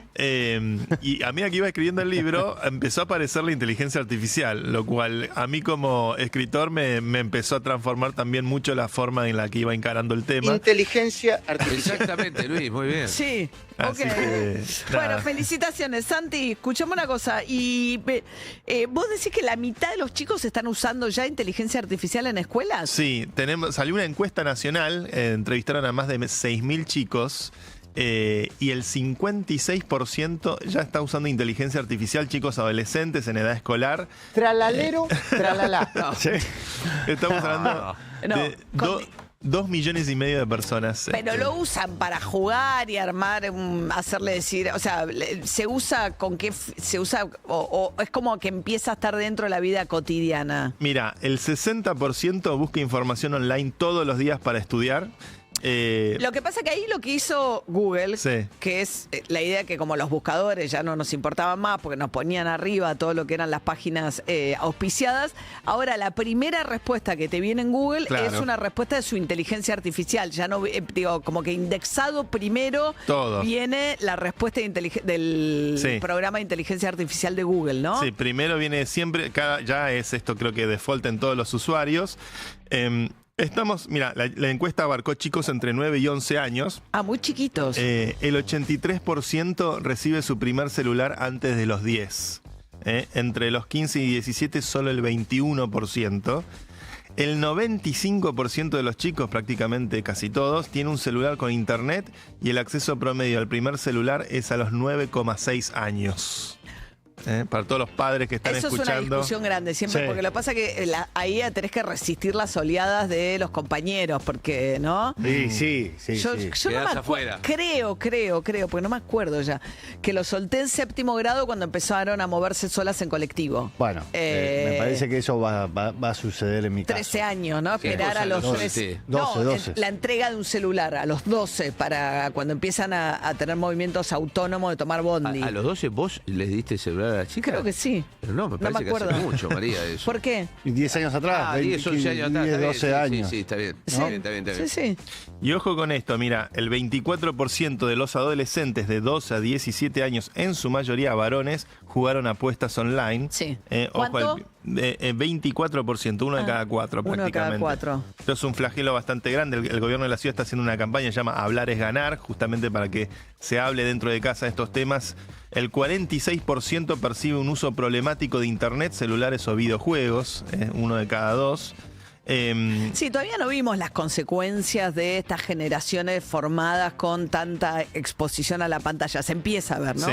Y a medida que iba escribiendo el libro, empezó a aparecer la inteligencia artificial, lo cual a mí como escritor me empezó a transformar también mucho la forma en la que iba encarando el tema. Inteligencia artificial. Exactamente, Luis, muy bien. Sí, Así ok. que, Bueno, nada. felicitaciones, Santi. Escuchame una cosa. Y vos decís que la mitad de los chicos están usando ya inteligencia artificial en escuelas. Sí, salió una encuesta nacional, entrevistaron a más de 6.000 chicos. Y el 56% ya está usando inteligencia artificial, chicos adolescentes en edad escolar. Tralalero, tralala. Sí. Estamos hablando No, de 2,5 millones de personas. Pero lo usan para jugar y armar, hacerle decir, o sea, se usa con qué se usa o es como que empieza a estar dentro de la vida cotidiana. Mira, el 60% busca información online todos los días para estudiar. Lo que pasa que ahí lo que hizo Google, Sí. que es la idea que como los buscadores ya no nos importaban más porque nos ponían arriba todo lo que eran las páginas auspiciadas, ahora la primera respuesta que te viene en Google Claro. es una respuesta de su inteligencia artificial. Ya no, digo, como que indexado primero Todo. viene la respuesta del Sí. programa de inteligencia artificial de Google, ¿no? Sí, primero viene siempre, ya es esto creo que default en todos los usuarios. Mira, la encuesta abarcó chicos entre 9 y 11 años. Ah, muy chiquitos. El 83% recibe su primer celular antes de los 10. Entre los 15 y 17 solo el 21%. El 95% de los chicos, prácticamente casi todos, tiene un celular con internet y el acceso promedio al primer celular es a los 9,6 años. Para todos los padres que están Eso escuchando. es una discusión grande siempre, Sí. porque lo que pasa es que ahí tenés que resistir las oleadas de los compañeros, porque, ¿no? Sí. Yo no me Quedás acuerdo, afuera. creo, porque no me acuerdo ya, que lo solté en séptimo grado cuando empezaron a moverse solas en colectivo. Bueno, me parece que eso va a suceder en mi caso. 13 años, ¿no? ¿Qué Esperar cosa, a los 12? 13. 12, No, 12. la entrega de un celular a los 12 para cuando empiezan a tener movimientos autónomos de tomar bondi. A los 12 vos les diste celular celular a la chica? Creo que sí. Pero no, me parece que hace mucho, María, eso. ¿Por qué? 10 años atrás. 10, 11 años atrás. 10, 12 años. Sí, está bien. Sí. Está bien. Sí. Y ojo con esto, mira, el 24% de los adolescentes de 12 a 17 años, en su mayoría varones, jugaron apuestas online. Sí. ¿Cuánto? 24%, uno de cada cuatro prácticamente. Uno de cada cuatro. Esto es un flagelo bastante grande. El gobierno de la ciudad está haciendo una campaña que se llama Hablar es Ganar, justamente para que se hable dentro de casa de estos temas. El 46% percibe un uso problemático de internet, celulares o videojuegos, uno de cada dos. Sí, todavía no vimos las consecuencias de estas generaciones formadas con tanta exposición a la pantalla. Se empieza a ver, ¿no? Sí.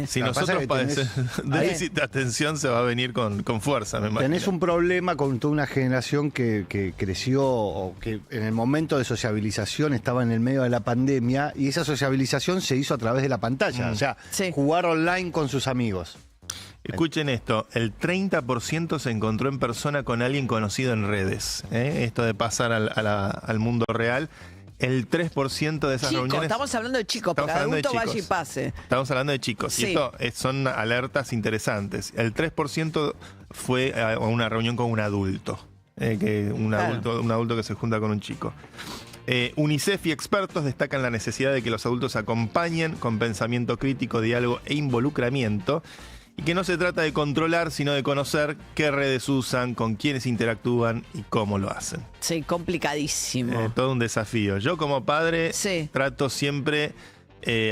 Si nosotros padecemos déficit de atención, se va a venir con fuerza, me imagino. Tenés un problema con toda una generación que creció o que en el momento de sociabilización estaba en el medio de la pandemia y esa sociabilización se hizo a través de la pantalla. O sea, jugar online con sus amigos. Escuchen esto, el 30% se encontró en persona con alguien conocido en redes. Esto de pasar al mundo real. El 3% de esas reuniones... Estamos hablando de chicos, porque adulto vaya y pase. Estamos hablando de chicos. Sí. Y esto son alertas interesantes. El 3% fue a una reunión con un adulto. Un adulto que se junta con un chico. UNICEF y expertos destacan la necesidad de que los adultos acompañen con pensamiento crítico, diálogo e involucramiento. Y que no se trata de controlar, sino de conocer qué redes usan, con quiénes interactúan y cómo lo hacen. Sí, complicadísimo. Todo un desafío. Yo como padre trato siempre,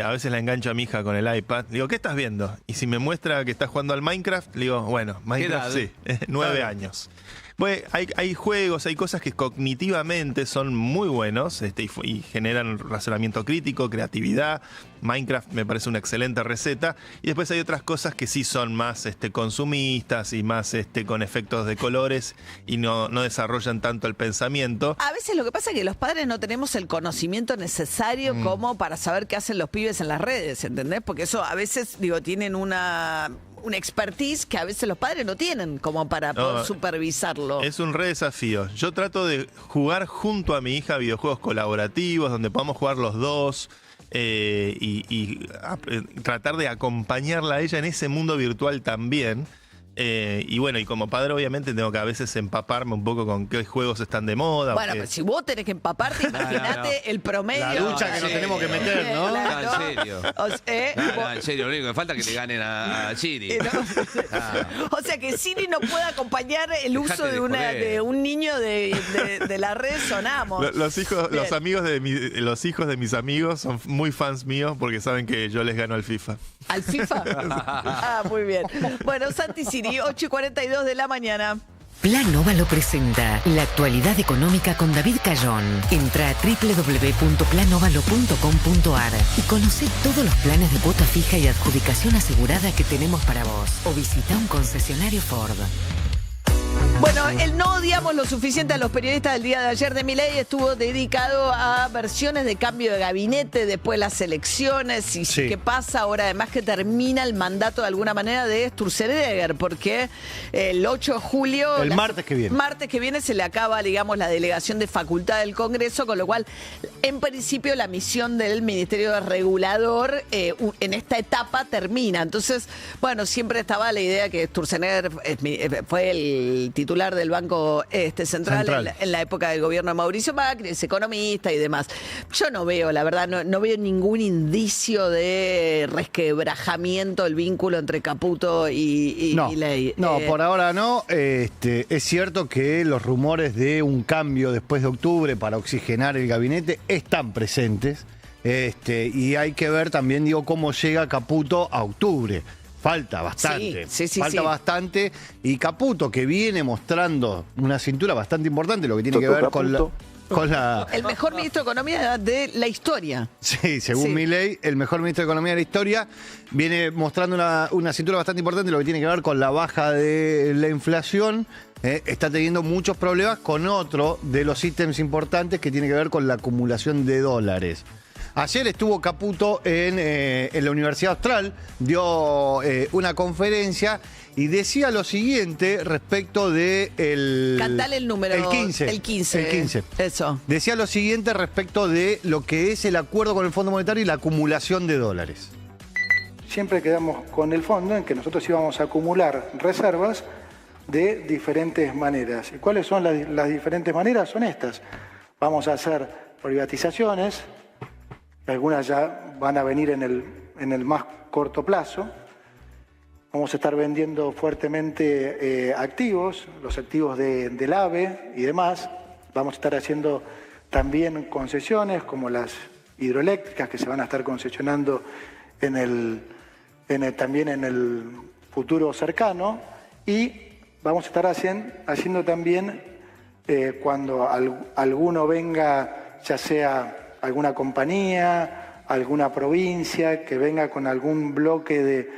a veces la engancho a mi hija con el iPad. Le digo, ¿qué estás viendo? Y si me muestra que está jugando al Minecraft, le digo, bueno, Minecraft sí, 9 años. Pues hay juegos, hay cosas que cognitivamente son muy buenos y generan razonamiento crítico, creatividad. Minecraft me parece una excelente receta. Y después hay otras cosas que sí son más consumistas y más con efectos de colores y no desarrollan tanto el pensamiento. A veces lo que pasa es que los padres no tenemos el conocimiento necesario como para saber qué hacen los pibes en las redes, ¿entendés? Porque eso a veces, tienen una expertise que a veces los padres no tienen como para poder supervisarlo. Es un re desafío. Yo trato de jugar junto a mi hija videojuegos colaborativos donde podamos jugar los dos y tratar de acompañarla a ella en ese mundo virtual también. Y bueno, y como padre obviamente tengo que a veces empaparme un poco con qué juegos están de moda. Bueno, pero si vos tenés que empaparte, imagínate el promedio. La lucha que nos tenemos que meter, ¿no? En serio. En serio, lo único que falta es que le ganen a Siri. O sea, que Siri no pueda acompañar el uso de un niño de las redes, sonamos. Los hijos de mis amigos son muy fans míos porque saben que yo les gano al FIFA. ¿Al FIFA? Muy bien. Bueno, Santi Siri, 8:42 de la mañana. Plan Óvalo presenta la actualidad económica con David Cayón. Entra a www.planovalo.com.ar y conoce todos los planes de cuota fija y adjudicación asegurada que tenemos para vos. O visita un concesionario Ford. Bueno, el no odiamos lo suficiente a los periodistas del día de ayer de Milei estuvo dedicado a versiones de cambio de gabinete, después las elecciones y qué pasa ahora, además que termina el mandato de alguna manera de Sturzenegger, porque el 8 de julio... martes que viene. Martes que viene se le acaba, la delegación de facultad del Congreso, con lo cual, en principio, la misión del Ministerio Regulador en esta etapa termina. Entonces, bueno, siempre estaba la idea que Sturzenegger fue el titular del Banco Central. En la época del gobierno de Mauricio Macri, es economista y demás. Yo no veo, la verdad, no veo ningún indicio de resquebrajamiento del vínculo entre Caputo y Milei. No, por ahora no. Es cierto que los rumores de un cambio después de octubre para oxigenar el gabinete están presentes. Y hay que ver también, cómo llega Caputo a octubre. Falta bastante. Falta bastante. Y Caputo, que viene mostrando una cintura bastante importante, lo que tiene que ver con la... El mejor ministro de Economía de la historia. Sí, según Milei, el mejor ministro de Economía de la historia, viene mostrando una cintura bastante importante, lo que tiene que ver con la baja de la inflación. Está teniendo muchos problemas con otro de los ítems importantes que tiene que ver con la acumulación de dólares. Ayer estuvo Caputo en la Universidad Austral, dio una conferencia y decía lo siguiente respecto de Cantale el número. El 15. El 15. Eso. Decía lo siguiente respecto de lo que es el acuerdo con el Fondo Monetario y la acumulación de dólares. siempre quedamos con el fondo en que nosotros íbamos a acumular reservas de diferentes maneras. ¿Y cuáles son las diferentes maneras? Son estas. Vamos a hacer privatizaciones, algunas ya van a venir en el más corto plazo. Vamos a estar vendiendo fuertemente activos, los activos del AVE y demás. Vamos a estar haciendo también concesiones como las hidroeléctricas que se van a estar concesionando también en el futuro cercano, y vamos a estar haciendo también cuando alguno venga, ya sea alguna compañía, alguna provincia, que venga con algún bloque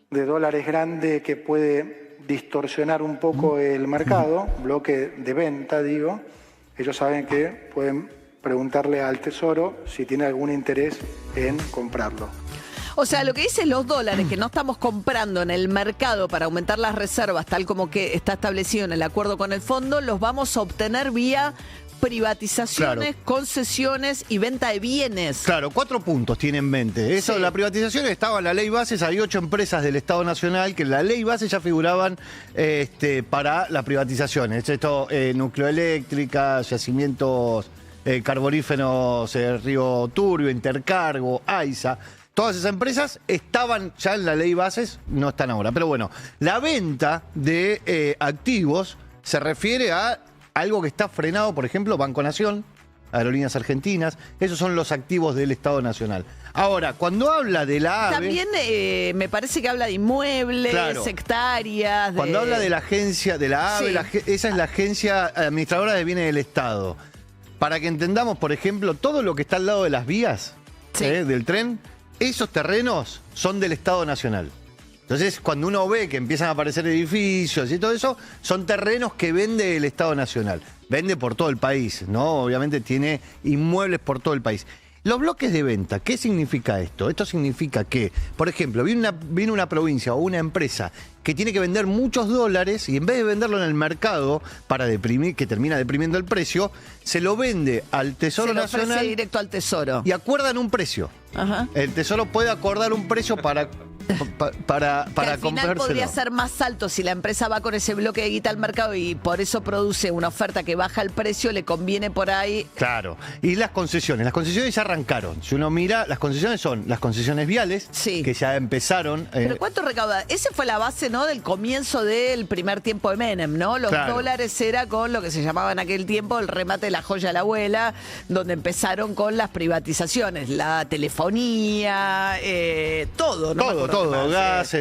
de dólares grande que puede distorsionar un poco el mercado, bloque de venta, digo, ellos saben que pueden preguntarle al Tesoro si tiene algún interés en comprarlo. O sea, lo que dicen los dólares que no estamos comprando en el mercado para aumentar las reservas, tal como que está establecido en el acuerdo con el fondo, los vamos a obtener vía privatizaciones, concesiones y venta de bienes. Claro, 4 puntos tiene en mente. Eso, la privatización estaba en la ley base, hay 8 empresas del Estado Nacional que en la ley base ya figuraban para las privatizaciones. Esto, nucleoeléctrica, yacimientos carboníferos, Río Turbio, Intercargo, AISA. Todas esas empresas estaban ya en la ley bases, no están ahora. Pero bueno, la venta de activos se refiere a algo que está frenado, por ejemplo, Banco Nación, Aerolíneas Argentinas. Esos son los activos del Estado Nacional. Ahora, cuando habla de la AVE... También me parece que habla de inmuebles, hectáreas... Cuando habla de la agencia, de la AVE, esa es la Agencia Administradora de Bienes del Estado. Para que entendamos, por ejemplo, todo lo que está al lado de las vías del tren... Esos terrenos son del Estado Nacional. Entonces, cuando uno ve que empiezan a aparecer edificios y todo eso, son terrenos que vende el Estado Nacional. Vende por todo el país, ¿no? Obviamente tiene inmuebles por todo el país. Los bloques de venta, ¿qué significa esto? Esto significa que, por ejemplo, viene una provincia o una empresa que tiene que vender muchos dólares y en vez de venderlo en el mercado para deprimir, que termina deprimiendo el precio, se lo vende al Tesoro Nacional. Se lo ofrece directo al Tesoro. Y acuerdan un precio. Ajá. El Tesoro puede acordar un precio para al final comprárselo. Podría ser más alto si la empresa va con ese bloque de guita al mercado y por eso produce una oferta que baja el precio, le conviene por ahí. Claro. Y las concesiones ya arrancaron. Si uno mira, las concesiones son las concesiones viales, que ya empezaron. ¿Pero cuánto recauda? Esa fue la base, ¿no?, del comienzo del primer tiempo de Menem, ¿no? Los dólares era con lo que se llamaba en aquel tiempo el remate de la joya de la abuela, donde empezaron con las privatizaciones, la telefonía, todo, ¿no? Todo, gas,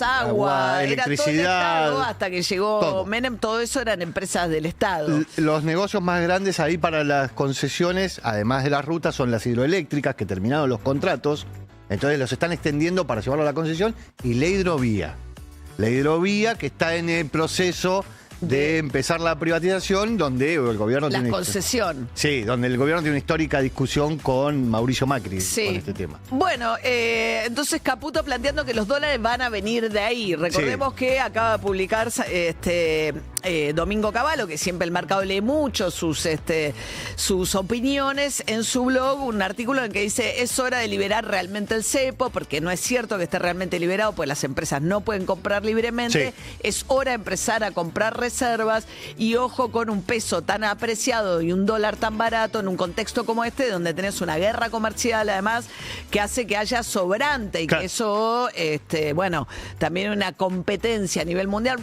agua, electricidad. Era todo hasta que llegó Menem, todo eso eran empresas del Estado. Los negocios más grandes ahí para las concesiones, además de las rutas, son las hidroeléctricas, que terminaron los contratos, entonces los están extendiendo para llevarlo a la concesión, y la hidrovía. La hidrovía que está en el proceso de empezar la privatización, donde el gobierno la concesión. Sí, donde el gobierno tiene una histórica discusión con Mauricio Macri con este tema. Bueno, entonces Caputo planteando que los dólares van a venir de ahí. Recordemos que acaba de publicar Domingo Cavallo, que siempre el mercado lee mucho sus opiniones, en su blog, un artículo en el que dice: es hora de liberar realmente el cepo, porque no es cierto que esté realmente liberado, pues las empresas no pueden comprar libremente. Es hora de empezar a comprar reservas, y ojo con un peso tan apreciado y un dólar tan barato en un contexto como este, donde tenés una guerra comercial además que hace que haya sobrante y que eso, también una competencia a nivel mundial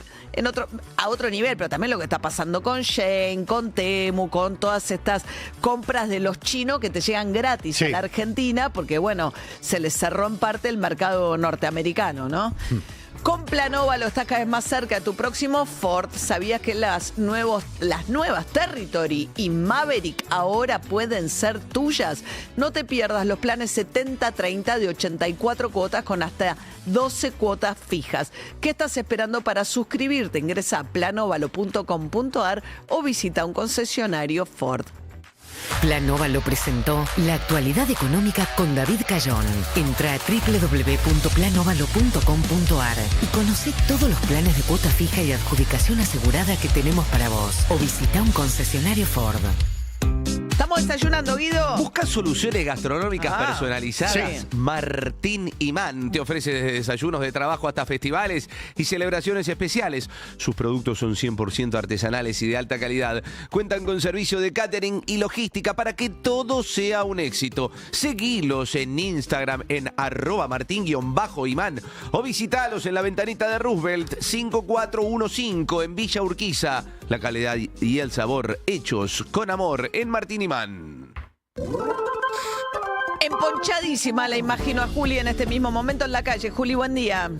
a otro nivel, pero también lo que está pasando con Shein, con Temu, con todas estas compras de los chinos que te llegan gratis a la Argentina, porque se les cerró en parte el mercado norteamericano, ¿no? Con Planóvalo estás cada vez más cerca de tu próximo Ford. ¿Sabías que las nuevas Territory y Maverick ahora pueden ser tuyas? No te pierdas los planes 70-30 de 84 cuotas con hasta 12 cuotas fijas. ¿Qué estás esperando para suscribirte? Ingresa a planóvalo.com.ar o visita un concesionario Ford. Planóvalo presentó La Actualidad Económica con David Cayón. Entra a www.planóvalo.com.ar y conoce todos los planes de cuota fija y adjudicación asegurada que tenemos para vos. O visita un concesionario Ford. Estamos estamos desayunando, Guido? ¿Buscas soluciones gastronómicas personalizadas? sí. Martín Imán te ofrece desde desayunos de trabajo hasta festivales y celebraciones especiales. Sus productos son 100% artesanales y de alta calidad. Cuentan con servicio de catering y logística para que todo sea un éxito. Seguilos en Instagram en @martin_imán o visitalos en la ventanita de Roosevelt 5415 en Villa Urquiza. La calidad y el sabor hechos con amor en Martín Imán. Emponchadísima la imagino a Juli en este mismo momento en la calle. Juli, buen día.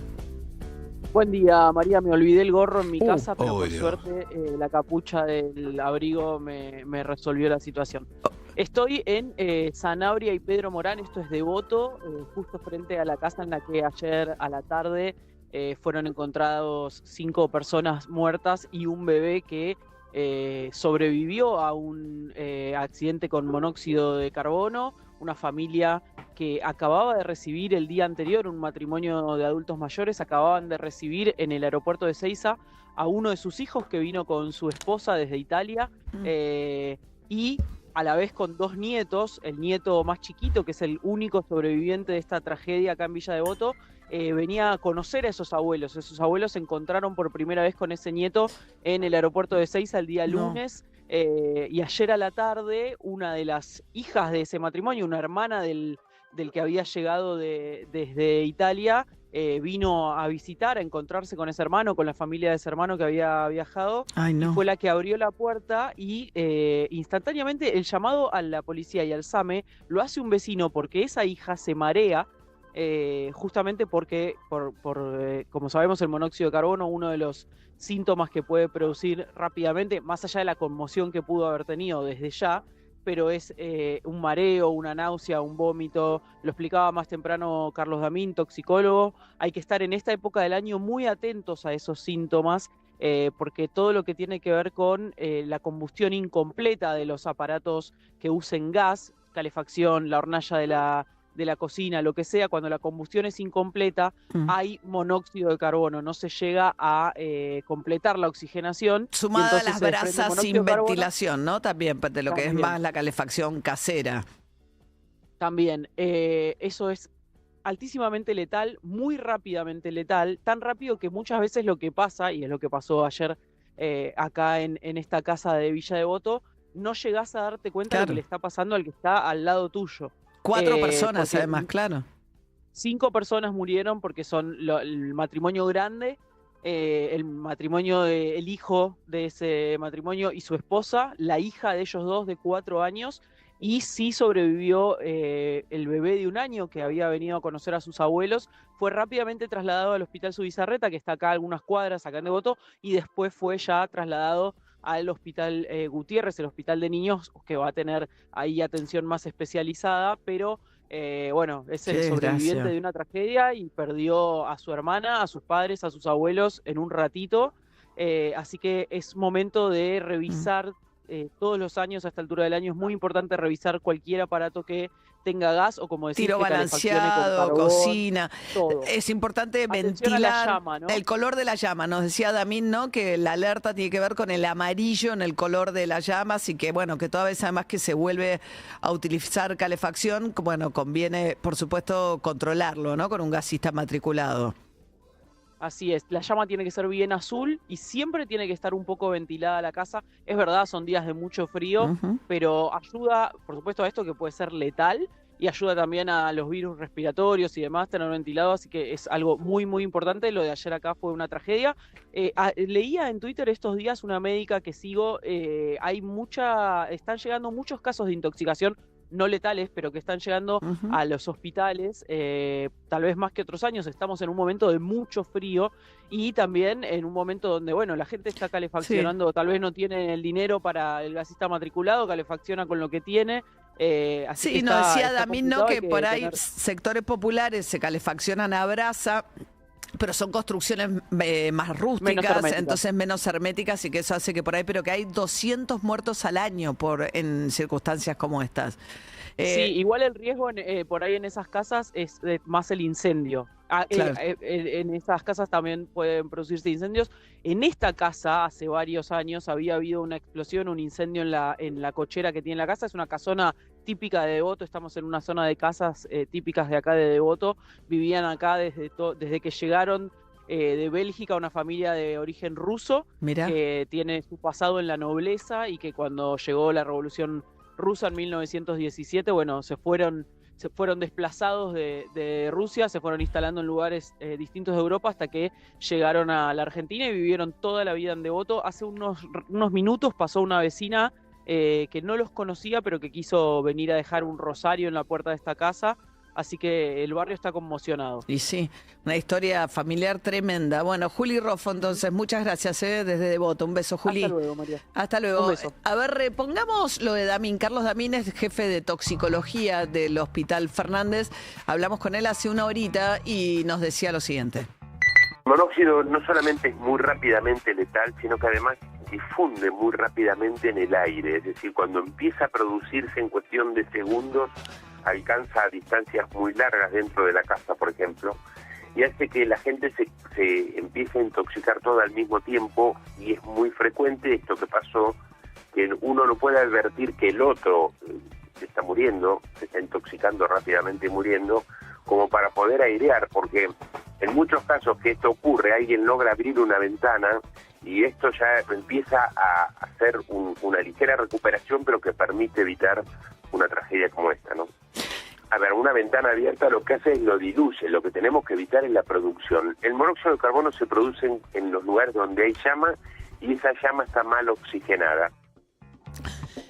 Buen día, María. Me olvidé el gorro en mi casa, pero por Dios. suerte la capucha del abrigo me resolvió la situación. Estoy en Sanabria y Pedro Morán, esto es Devoto, justo frente a la casa en la que ayer a la tarde fueron encontrados 5 personas muertas y un bebé que sobrevivió a un accidente con monóxido de carbono. Una familia que acababa de recibir el día anterior, un matrimonio de adultos mayores, acababan de recibir en el aeropuerto de Seiza a uno de sus hijos que vino con su esposa desde Italia y a la vez con 2 nietos, el nieto más chiquito, que es el único sobreviviente de esta tragedia acá en Villa Devoto, venía a conocer a esos abuelos. Esos abuelos se encontraron por primera vez con ese nieto en el aeropuerto de Seiza el día lunes. Y ayer a la tarde, una de las hijas de ese matrimonio, una hermana del que había llegado desde Italia, vino a visitar, a encontrarse con ese hermano, con la familia de ese hermano que había viajado. Ay, no. Y fue la que abrió la puerta y instantáneamente el llamado a la policía y al SAME lo hace un vecino porque esa hija se marea. Justamente porque, como sabemos, el monóxido de carbono, uno de los síntomas que puede producir rápidamente, más allá de la conmoción que pudo haber tenido desde ya, pero es un mareo, una náusea, un vómito. Lo explicaba más temprano Carlos Damín, toxicólogo. Hay que estar en esta época del año muy atentos a esos síntomas, porque todo lo que tiene que ver con la combustión incompleta de los aparatos que usen gas, calefacción, la hornalla de la cocina, lo que sea, cuando la combustión es incompleta, hay monóxido de carbono, no se llega a completar la oxigenación. Sumado a las brasas sin ventilación, ¿no? También, de lo que es más la calefacción casera. También, eso es altísimamente letal, muy rápidamente letal, tan rápido que muchas veces lo que pasa, y es lo que pasó ayer acá en esta casa de Villa Devoto, no llegás a darte cuenta de lo que le está pasando al que está al lado tuyo. 4 personas, además, claro. 5 personas murieron porque son el matrimonio grande, el matrimonio el hijo de ese matrimonio y su esposa, la hija de ellos dos de 4 años, y sí sobrevivió el bebé de 1 año que había venido a conocer a sus abuelos. Fue rápidamente trasladado al Hospital Zubizarreta, que está acá a algunas cuadras, acá en Devoto, y después fue ya trasladado al Hospital Gutiérrez, el hospital de niños, que va a tener ahí atención más especializada, pero bueno, es el sobreviviente de una tragedia y perdió a su hermana, a sus padres, a sus abuelos en un ratito, así que es momento de revisar todos los años, a esta altura del año, es muy importante revisar cualquier aparato que tenga gas o, como decís, tiro balanceado, cocina. Todo. Es importante Atención a ventilar la llama, ¿no? el color de la llama. Nos decía Damín, ¿no?, que la alerta tiene que ver con el amarillo en el color de la llama, así que, bueno, que toda vez además que se vuelve a utilizar calefacción, bueno, conviene, por supuesto, controlarlo, ¿no?, con un gasista matriculado. Así es, la llama tiene que ser bien azul y siempre tiene que estar un poco ventilada la casa. Es verdad, son días de mucho frío, pero ayuda, por supuesto, a esto que puede ser letal y ayuda también a los virus respiratorios y demás, tener ventilado, así que es algo muy, muy importante. Lo de ayer acá fue una tragedia. Leía en Twitter estos días una médica que sigo, están llegando muchos casos de intoxicación, no letales, pero que están llegando a los hospitales, tal vez más que otros años. Estamos en un momento de mucho frío y también en un momento donde, bueno, la gente está calefaccionando, tal vez no tiene el dinero para el gasista matriculado, calefacciona con lo que tiene. Así que nos decía Damín, ¿no?, que por ahí sectores populares se calefaccionan a brasa, pero son construcciones más rústicas, entonces menos herméticas, y que eso hace que por ahí, pero que hay 200 muertos al año en circunstancias como estas. Sí, igual el riesgo por ahí en esas casas es más el incendio. Claro. En esas casas también pueden producirse incendios. En esta casa, hace varios años, había habido una explosión, un incendio en la cochera que tiene la casa. Es una casona típica de Devoto, estamos en una zona de casas típicas de acá de Devoto. Vivían acá desde que llegaron de Bélgica, una familia de origen ruso, que tiene su pasado en la nobleza y que cuando llegó la Revolución Rusa en 1917, bueno, se fueron desplazados de Rusia, se fueron instalando en lugares distintos de Europa hasta que llegaron a la Argentina y vivieron toda la vida en Devoto. Hace unos minutos pasó una vecina que no los conocía, pero que quiso venir a dejar un rosario en la puerta de esta casa. Así que el barrio está conmocionado. Y sí, una historia familiar tremenda. Bueno, Juli Roffo, entonces, muchas gracias desde Devoto. Un beso, Juli. Hasta luego, María. Hasta luego. Un beso. A ver, repongamos lo de Damín. Carlos Damín es jefe de toxicología del Hospital Fernández. Hablamos con él hace una horita y nos decía lo siguiente. El monóxido no solamente es muy rápidamente letal, sino que además difunde muy rápidamente en el aire. Es decir, cuando empieza a producirse en cuestión de segundos, alcanza a distancias muy largas dentro de la casa, por ejemplo, y hace que la gente se empiece a intoxicar todo al mismo tiempo, y es muy frecuente esto que pasó, que uno no puede advertir que el otro se está muriendo, se está intoxicando rápidamente y muriendo, como para poder airear, porque en muchos casos que esto ocurre, alguien logra abrir una ventana y esto ya empieza a hacer una ligera recuperación, pero que permite evitar una tragedia como esta, ¿no? A ver, una ventana abierta lo que hace es lo diluye. Lo que tenemos que evitar es la producción. El monóxido de carbono se produce en los lugares donde hay llama, y esa llama está mal oxigenada.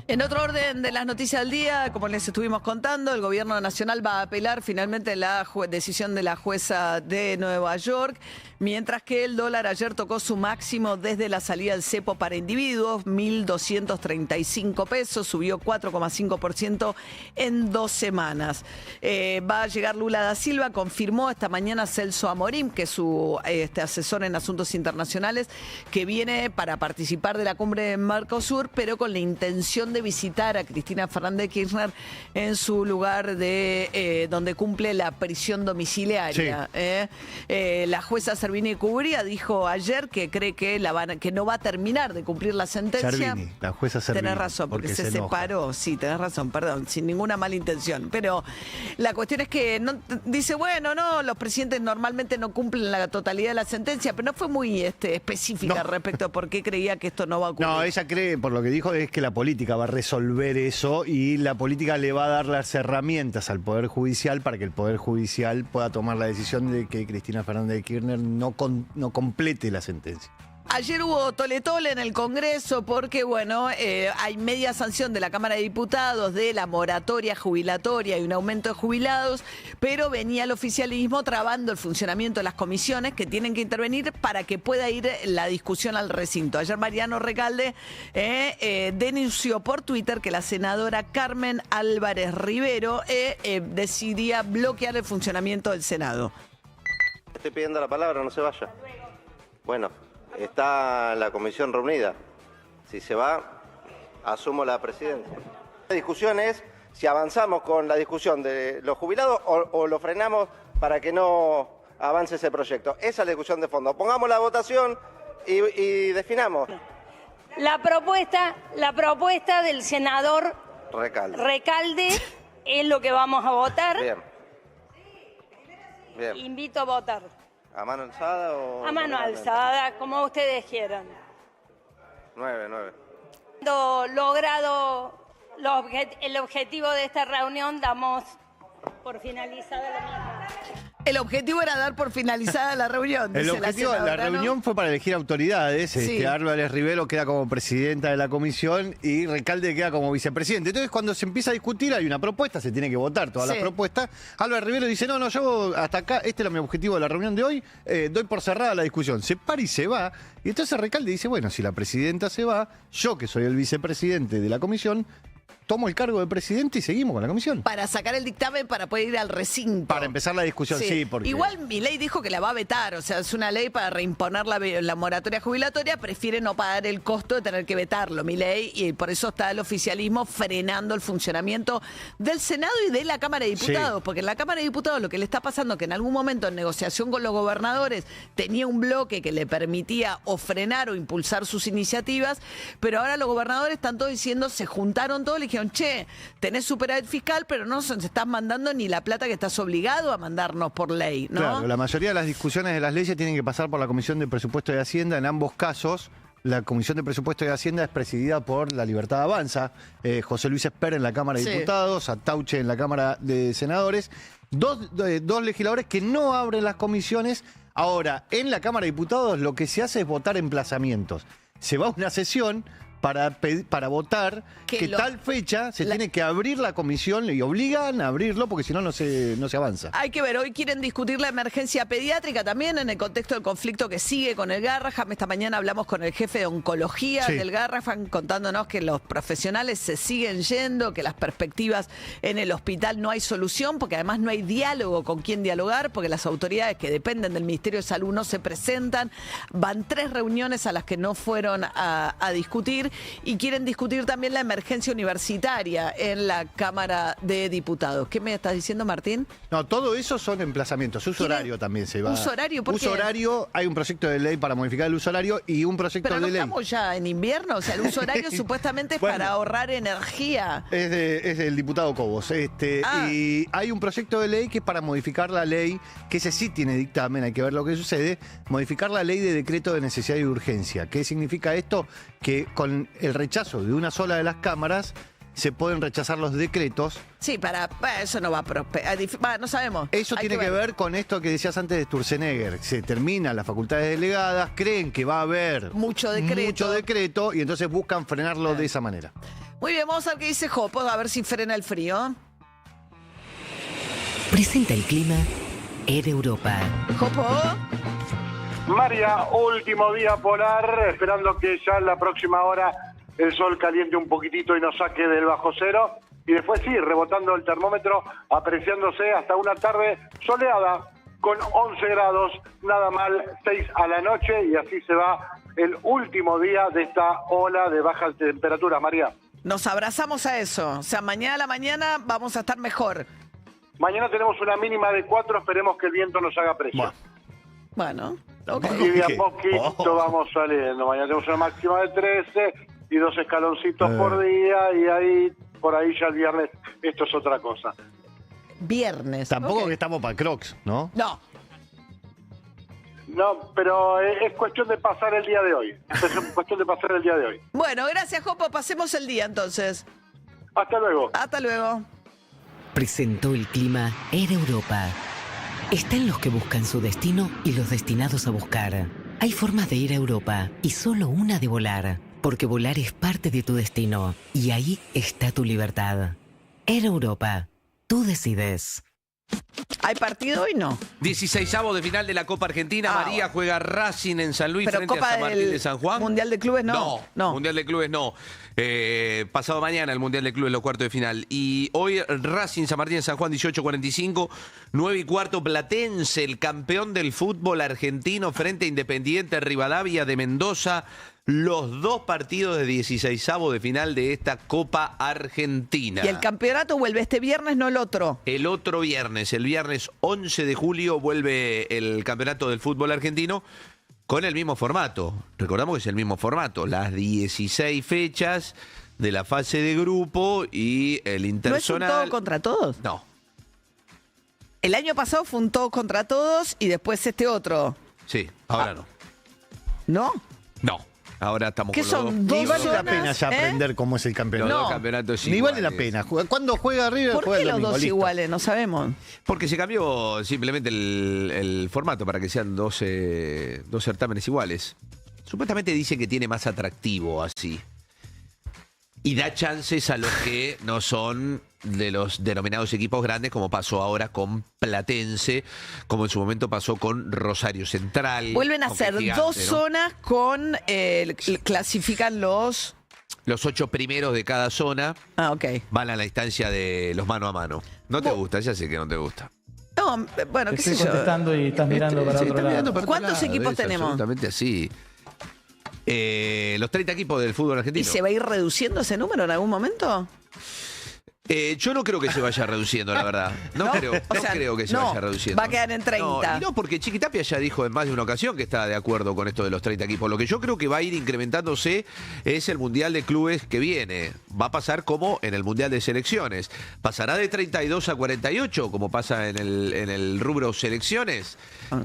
En otro orden de las noticias del día, como les estuvimos contando, el gobierno nacional va a apelar finalmente la decisión de la jueza de Nueva York, mientras que el dólar ayer tocó su máximo desde la salida del cepo para individuos, 1.235 pesos, subió 4,5% en 2 semanas. Va a llegar Lula da Silva, confirmó esta mañana Celso Amorim, que es su asesor en asuntos internacionales, que viene para participar de la cumbre de Mercosur, pero con la intención de visitar a Cristina Fernández de Kirchner en su lugar de donde cumple la prisión domiciliaria. Sí. La jueza Servini Cubría dijo ayer que cree que no va a terminar de cumplir la sentencia. Servini, la jueza Servini. Tenés razón, porque se separó. Sí, tenés razón, perdón, sin ninguna mala intención. Pero la cuestión es que dice, bueno, no, los presidentes normalmente no cumplen la totalidad de la sentencia, pero no fue muy específica respecto a por qué creía que esto no va a ocurrir. No, ella cree, por lo que dijo, es que la política va a resolver eso, y la política le va a dar las herramientas al Poder Judicial para que el Poder Judicial pueda tomar la decisión de que Cristina Fernández de Kirchner no complete la sentencia. Ayer hubo tole-tole en el Congreso porque, bueno, hay media sanción de la Cámara de Diputados de la moratoria jubilatoria y un aumento de jubilados, pero venía el oficialismo trabando el funcionamiento de las comisiones que tienen que intervenir para que pueda ir la discusión al recinto. Ayer Mariano Recalde denunció por Twitter que la senadora Carmen Álvarez Rivero decidía bloquear el funcionamiento del Senado. Estoy pidiendo la palabra, no se vaya. Bueno. Está la comisión reunida. Si se va, asumo la presidencia. La discusión es si avanzamos con la discusión de los jubilados o lo frenamos para que no avance ese proyecto. Esa es la discusión de fondo. Pongamos la votación y definamos. La propuesta del senador Recalde es lo que vamos a votar. Bien. Invito a votar. ¿A mano alzada o...? A mano alzada, como ustedes quieran. 9. Logrado el objetivo de esta reunión, damos por finalizada la misma. El objetivo era dar por finalizada la reunión. El objetivo de la reunión fue para elegir autoridades. Sí. Álvarez Rivero queda como presidenta de la comisión y Recalde queda como vicepresidente. Entonces, cuando se empieza a discutir, hay una propuesta, se tiene que votar todas las propuestas. Álvarez Rivero dice, no, yo hasta acá, este era mi objetivo de la reunión de hoy, doy por cerrada la discusión. Se para y se va. Y entonces Recalde dice, bueno, si la presidenta se va, yo que soy el vicepresidente de la comisión, tomo el cargo de presidente y seguimos con la comisión. Para sacar el dictamen para poder ir al recinto. Para empezar la discusión, sí, porque... Igual Milei dijo que la va a vetar, o sea, es una ley para reimponer la moratoria jubilatoria, prefiere no pagar el costo de tener que vetarlo, Milei, y por eso está el oficialismo frenando el funcionamiento del Senado y de la Cámara de Diputados, porque en la Cámara de Diputados lo que le está pasando es que en algún momento en negociación con los gobernadores tenía un bloque que le permitía o frenar o impulsar sus iniciativas, pero ahora los gobernadores están todos diciendo, se juntaron todos, le dijeron, che, tenés superávit fiscal, pero no se estás mandando ni la plata que estás obligado a mandarnos por ley, ¿no? Claro, la mayoría de las discusiones de las leyes tienen que pasar por la Comisión de Presupuesto y Hacienda. En ambos casos, la Comisión de Presupuesto y Hacienda es presidida por La Libertad Avanza, José Luis Esper en la Cámara de Diputados, Atauche en la Cámara de Senadores. Dos legisladores que no abren las comisiones. Ahora, en la Cámara de Diputados lo que se hace es votar emplazamientos. Se va a una sesión para votar que tal fecha se tiene que abrir la comisión y obligan a abrirlo porque si no, no se avanza. Hay que ver, hoy quieren discutir la emergencia pediátrica también en el contexto del conflicto que sigue con el Garrahan. Esta mañana hablamos con el jefe de oncología del Garrahan contándonos que los profesionales se siguen yendo, que las perspectivas en el hospital no hay solución porque además no hay diálogo con quién dialogar porque las autoridades que dependen del Ministerio de Salud no se presentan. Van 3 reuniones a las que no fueron a discutir. Y quieren discutir también la emergencia universitaria en la Cámara de Diputados. ¿Qué me estás diciendo, Martín? No, todo eso son emplazamientos. Uso horario también se va. ¿Uso horario? ¿Por qué? Uso horario, hay un proyecto de ley para modificar el uso horario y un proyecto de ley. Pero no estamos ya en invierno, o sea, el uso horario supuestamente es para ahorrar energía. Es del diputado Cobos. Y hay un proyecto de ley que es para modificar la ley, que ese sí tiene dictamen, hay que ver lo que sucede, modificar la ley de decreto de necesidad y urgencia. ¿Qué significa esto? Que con el rechazo de una sola de las cámaras se pueden rechazar los decretos. Sí, eso no va a prosperar. No sabemos. Eso tiene que ver con esto que decías antes de Sturzenegger. Se terminan las facultades delegadas, creen que va a haber mucho decreto y entonces buscan frenarlo de esa manera. Muy bien, vamos a ver qué dice Jopo, a ver si frena el frío. Presenta el clima Air Europa. Jopo. María, último día polar, esperando que ya en la próxima hora el sol caliente un poquitito y nos saque del bajo cero. Y después sí, rebotando el termómetro, apreciándose hasta una tarde soleada con 11 grados, nada mal, 6 a la noche. Y así se va el último día de esta ola de bajas temperaturas, María. Nos abrazamos a eso. O sea, mañana a la mañana vamos a estar mejor. Mañana tenemos una mínima de 4, esperemos que el viento nos haga precio. Bueno. Okay. Y de a poquito vamos saliendo. Mañana tenemos una máxima de 13 y 2 escaloncitos por día y ahí por ahí ya el viernes esto es otra cosa. Viernes. Tampoco que estamos para Crocs, ¿no? No. No, pero es cuestión de pasar el día de hoy. Es cuestión de pasar el día de hoy. Bueno, gracias, Jopo. Pasemos el día entonces. Hasta luego. Hasta luego. Presentó el clima Air Europa. Están los que buscan su destino y los destinados a buscar. Hay formas de ir a Europa y solo una de volar, porque volar es parte de tu destino y ahí está tu libertad. Air Europa, tú decides. ¿Hay partido hoy? No. 16avos de final de la Copa Argentina. María juega Racing en San Luis frente a San Martín de San Juan. ¿Mundial de Clubes no? No. Mundial de Clubes no. Pasado mañana el Mundial de Clubes, los cuartos de final. Y hoy Racing San Martín de San Juan, 18:45, 9:15 Platense, el campeón del fútbol argentino frente a Independiente Rivadavia de Mendoza. Los 2 partidos de 16avos de final de esta Copa Argentina. Y el campeonato vuelve este viernes, no el otro. El otro viernes, el viernes 11 de julio, vuelve el campeonato del fútbol argentino con el mismo formato. Recordamos que es el mismo formato, las 16 fechas de la fase de grupo y el interzonal. ¿No es un todo contra todos? No. El año pasado fue un todo contra todos y después este otro. Sí, ahora no. ¿No? No. Ahora estamos ¿Qué con son? Ni vale la pena ya aprender cómo es el campeonato. Los 2 campeonatos Ni vale la pena. Cuando juega River, ¿Por juega qué los 2 listo. iguales? No sabemos. Porque se cambió simplemente el formato para que sean 2 certámenes iguales. Supuestamente dice que tiene más atractivo así. Y da chances a los que no son de los denominados equipos grandes, como pasó ahora con Platense, como en su momento pasó con Rosario Central. Vuelven a ser Gigante, 2 ¿no? zonas con... clasifican los los 8 primeros de cada zona van a la instancia de los mano a mano. ¿No te gusta? Ya sé que no te gusta. No, bueno, qué sé yo. Estoy contestando y estás mirando para otro lado. ¿Cuántos equipos tenemos? Absolutamente así. Los 30 equipos del fútbol argentino. ¿Y se va a ir reduciendo ese número en algún momento? Yo no creo que se vaya reduciendo, la verdad. No creo que se vaya reduciendo. Va a quedar en 30. No, porque Chiquitapia ya dijo en más de una ocasión que está de acuerdo con esto de los 30 equipos. Lo que yo creo que va a ir incrementándose es el Mundial de Clubes que viene. Va a pasar como en el Mundial de Selecciones. Pasará de 32 a 48, como pasa en el rubro selecciones.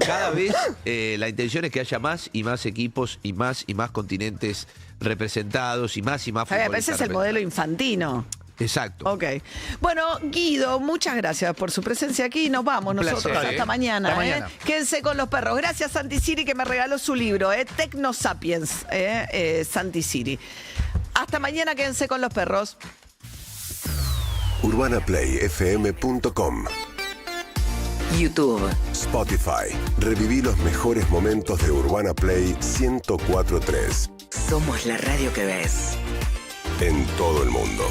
Cada vez la intención es que haya más y más equipos y más continentes representados y más futbolistas. Ese es el modelo infantino. Exacto. Ok. Bueno, Guido, muchas gracias por su presencia aquí. Nos vamos nosotros. Placer, hasta mañana. Hasta mañana. Quédense con los perros. Gracias, Santi Siri, que me regaló su libro, Tecnosapiens, Santi Siri. Hasta mañana, quédense con los perros. UrbanaPlayFM.com, YouTube, Spotify. Reviví los mejores momentos de Urbana Play 104.3 somos la radio que ves. en todo el mundo.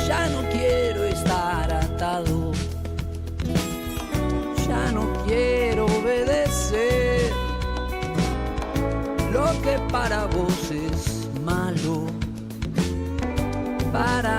Ya no quiero estar atado, ya no quiero obedecer lo que para vos es malo, para